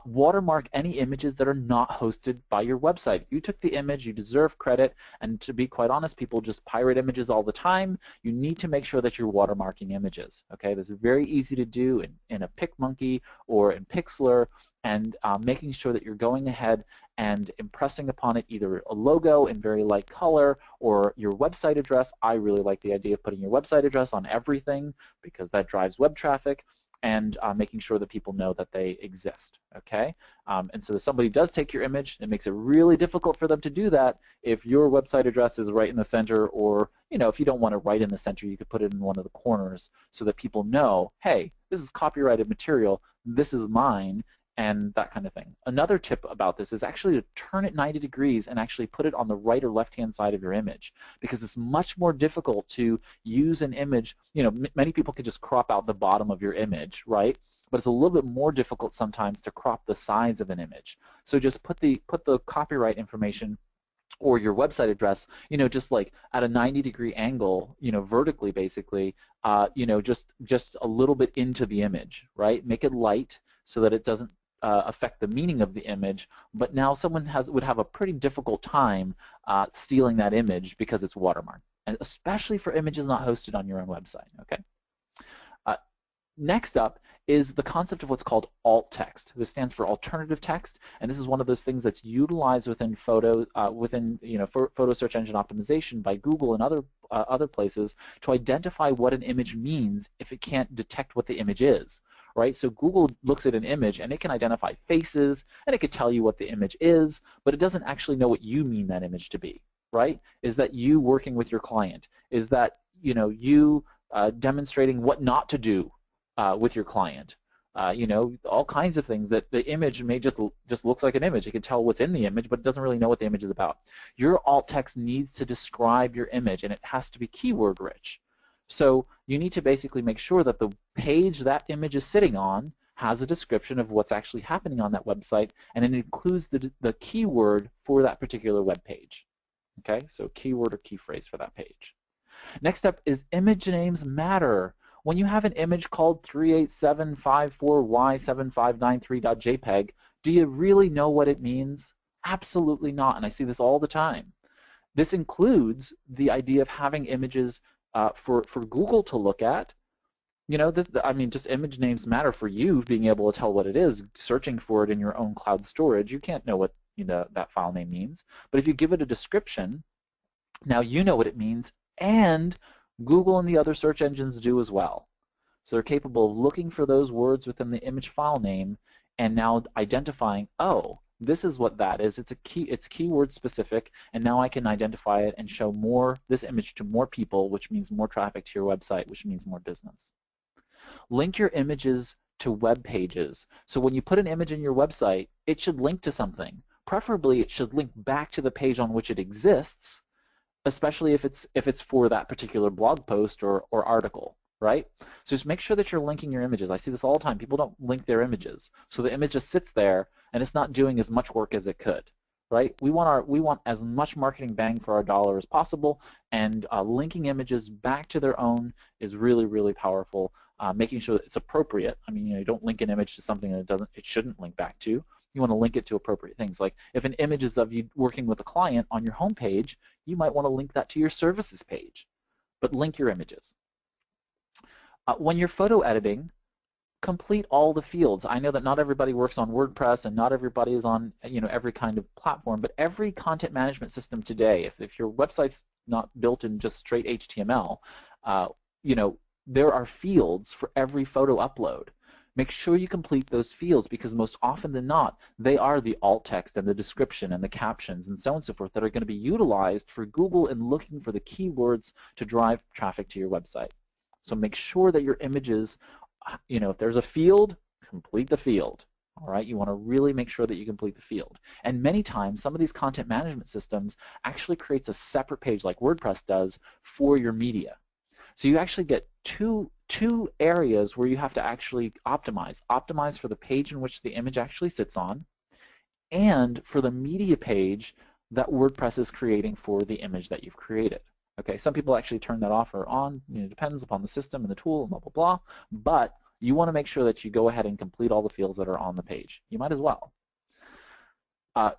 Watermark any images that are not hosted by your website. You took the image, you deserve credit, and to be quite honest, people just pirate images all the time. You need to make sure that you're watermarking images. Okay, this is very easy to do in a PicMonkey or in Pixlr, and making sure that you're going ahead and impressing upon it either a logo in very light color or your website address. I really like the idea of putting your website address on everything because that drives web traffic. and making sure that people know that they exist, okay? And so if somebody does take your image, it makes it really difficult for them to do that if your website address is right in the center, or if you don't want it right in the center, you could put it in one of the corners so that people know, hey, this is copyrighted material, this is mine, and that kind of thing. Another tip about this is actually to turn it 90 degrees and actually put it on the right or left-hand side of your image, because it's much more difficult to use an image. Many people could just crop out the bottom of your image, right? But it's a little bit more difficult sometimes to crop the sides of an image. So just put the copyright information or your website address, just like at a 90-degree angle, vertically basically, just a little bit into the image, right? Make it light so that it doesn't affect the meaning of the image, but now someone would have a pretty difficult time stealing that image because it's watermarked, and especially for images not hosted on your own website, okay? Next up is the concept of what's called alt text. This stands for alternative text, and this is one of those things that's utilized within photo search engine optimization by Google and other places to identify what an image means if it can't detect what the image is. Right? So Google looks at an image and it can identify faces and it can tell you what the image is, but it doesn't actually know what you mean that image to be. Right? Is that you working with your client? Is that you demonstrating what not to do with your client? All kinds of things that the image may just looks like an image. It can tell what's in the image, but it doesn't really know what the image is about. Your alt text needs to describe your image, and it has to be keyword rich. So you need to basically make sure that the page that image is sitting on has a description of what's actually happening on that website, and it includes the keyword for that particular web page. Okay, so keyword or key phrase for that page. Next up is image names matter. When you have an image called 38754Y7593.jpg, do you really know what it means? Absolutely not, and I see this all the time. This includes the idea of having images for Google to look at. Just image names matter for you being able to tell what it is, searching for it in your own cloud storage. You can't know what that file name means, but if you give it a description, now you know what it means, and Google and the other search engines do as well. So they're capable of looking for those words within the image file name and now identifying, oh, this is what that is. It's keyword specific, and now I can identify it and show this image to more people, which means more traffic to your website, which means more business. Link your images to web pages. So when you put an image in your website, it should link to something. Preferably, it should link back to the page on which it exists, especially if it's for that particular blog post or article, right? So just make sure that you're linking your images. I see this all the time. People don't link their images. So the image just sits there and it's not doing as much work as it could, right? We want as much marketing bang for our dollar as possible, and linking images back to their own is really, really powerful. Making sure that it's appropriate. You don't link an image to something that it shouldn't link back to. You want to link it to appropriate things. Like if an image is of you working with a client on your home page, you might want to link that to your services page, but link your images. When you're photo editing, complete all the fields. I know that not everybody works on WordPress and not everybody is on every kind of platform, but every content management system today, if your website's not built in just straight HTML, there are fields for every photo upload. Make sure you complete those fields, because most often than not, they are the alt text and the description and the captions and so on and so forth that are going to be utilized for Google in looking for the keywords to drive traffic to your website. So make sure that your images, if there's a field, complete the field. All right, you want to really make sure that you complete the field. And many times, some of these content management systems actually creates a separate page like WordPress does for your media. So you actually get two areas where you have to actually optimize for the page in which the image actually sits on, and for the media page that WordPress is creating for the image that you've created. Okay, some people actually turn that off or on. It depends upon the system and the tool and blah, blah, blah. But you want to make sure that you go ahead and complete all the fields that are on the page. You might as well.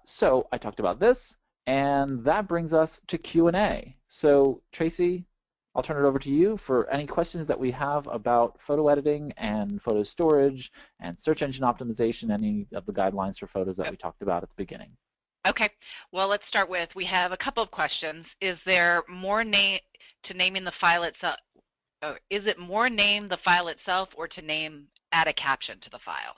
So I talked about this, and that brings us to Q&A. So Tracy, I'll turn it over to you for any questions that we have about photo editing and photo storage and search engine optimization, any of the guidelines for photos that we talked about at the beginning. Okay, well, let's start with, we have a couple of questions. Is there more to naming the file itself? Is it more name the file itself or to name add a caption to the file?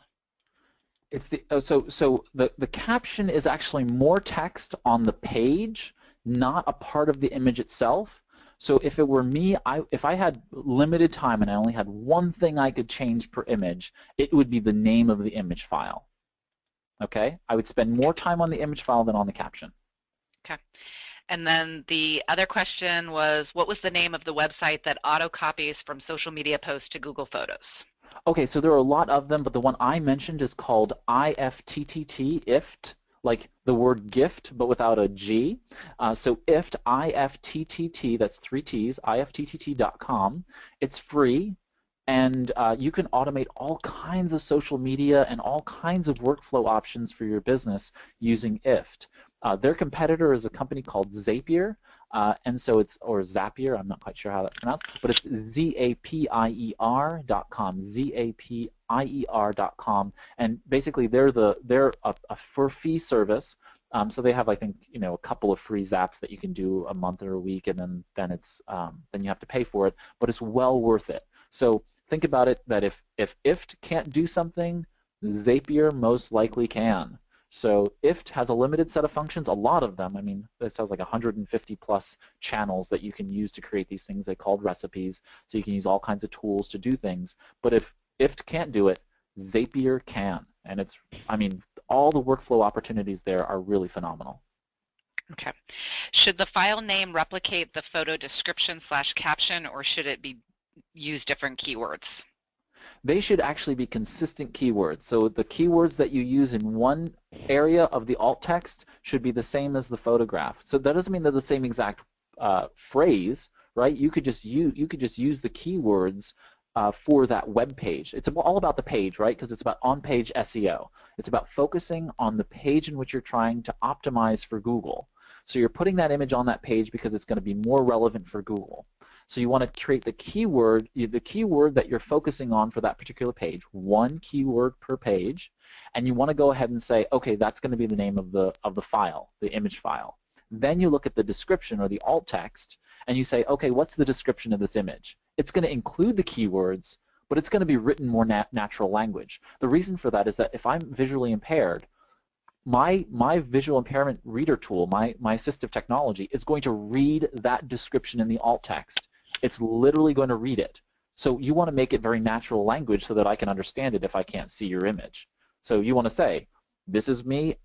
It's the caption is actually more text on the page, not a part of the image itself. So if it were me, if I had limited time and I only had one thing I could change per image, it would be the name of the image file. Okay? I would spend more time on the image file than on the caption. Okay. And then the other question was, what was the name of the website that auto-copies from social media posts to Google Photos? Okay, so there are a lot of them, but the one I mentioned is called IFTTT, IFT, like the word gift, but without a G. So IFT, IFTTT, that's 3 T's, IFTTT.com. It's free, and you can automate all kinds of social media and all kinds of workflow options for your business using IFT. Their competitor is a company called Zapier, and so it's, or Zapier, I'm not quite sure how that's pronounced, but it's Zapier.com, Zapier.com, and basically they're a for fee service. So they have, I think, a couple of free zaps that you can do a month or a week, and then it's then you have to pay for it, but it's well worth it. So think about it that if IFT can't do something, Zapier most likely can. So IFT has a limited set of functions, a lot of them. I mean, this has like 150 plus channels that you can use to create these things they called recipes. So you can use all kinds of tools to do things. But if IFT can't do it, Zapier can. And it's, I mean, all the workflow opportunities there are really phenomenal. Okay. Should the file name replicate the photo description / caption, or should it be use different keywords? They should actually be consistent keywords. So the keywords that you use in one area of the alt text should be the same as the photograph. So that doesn't mean they're the same exact phrase, right? You could just use the keywords for that web page. It's all about the page, right? Because it's about on-page SEO. It's about focusing on the page in which you're trying to optimize for Google. So you're putting that image on that page because it's going to be more relevant for Google. So you want to create the keyword that you're focusing on for that particular page, one keyword per page, and you want to go ahead and say, okay, that's going to be the name of the file, the image file. Then you look at the description or the alt text, and you say, okay, what's the description of this image? It's going to include the keywords, but it's going to be written more natural language. The reason for that is that if I'm visually impaired, my visual impairment reader tool, my assistive technology, is going to read that description in the alt text. It's literally going to read it. So you want to make it very natural language so that I can understand it if I can't see your image. So you want to say, this is me,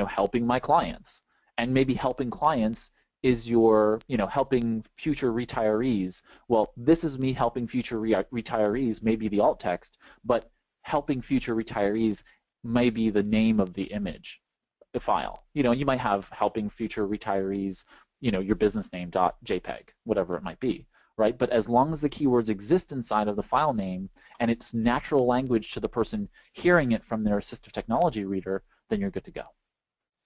helping my clients. And maybe helping clients is your, helping future retirees. Well, this is me helping future retirees, maybe the alt text, but helping future retirees may be the name of the image, the file. You might have helping future retirees, your business name .jpg, whatever it might be, right? But as long as the keywords exist inside of the file name and it's natural language to the person hearing it from their assistive technology reader, then you're good to go.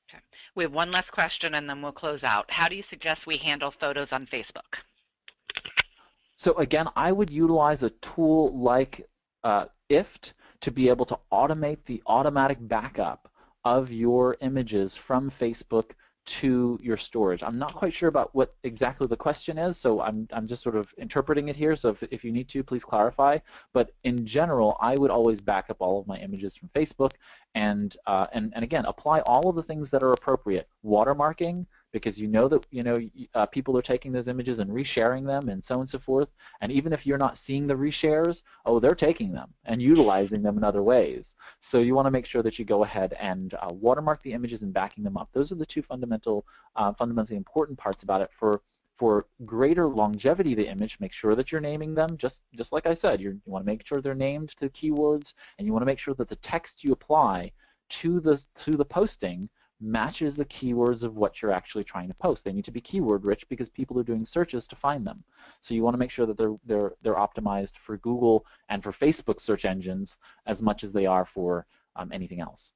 Okay. We have one last question and then we'll close out. How do you suggest we handle photos on Facebook? So again, I would utilize a tool like IFT to be able to automate the automatic backup of your images from Facebook to your storage. I'm not quite sure about what exactly the question is, so I'm just sort of interpreting it here, so if you need to, please clarify. But in general, I would always back up all of my images from Facebook and again, apply all of the things that are appropriate. Watermarking, because you know that people are taking those images and resharing them and so on and so forth, and even if you're not seeing the reshares, oh, they're taking them and utilizing them in other ways. So you want to make sure that you go ahead and watermark the images and backing them up. Those are the two fundamentally important parts about it. For greater longevity of the image, make sure that you're naming them, just like I said. You want to make sure they're named to keywords, and you want to make sure that the text you apply to the posting matches the keywords of what you're actually trying to post. They need to be keyword rich because people are doing searches to find them. So you want to make sure that they're optimized for Google and for Facebook search engines as much as they are for anything else.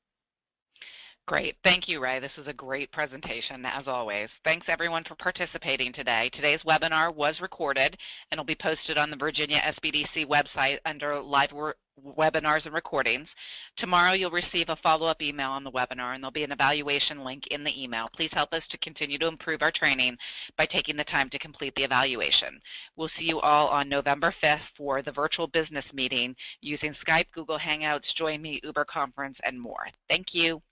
Great. Thank you, Ray. This was a great presentation, as always. Thanks, everyone, for participating today. Today's webinar was recorded and will be posted on the Virginia SBDC website under live webinars and recordings. Tomorrow you'll receive a follow-up email on the webinar, and there'll be an evaluation link in the email. Please help us to continue to improve our training by taking the time to complete the evaluation. We'll see you all on November 5th for the virtual business meeting using Skype, Google Hangouts, Join Me, Uber Conference, and more. Thank you.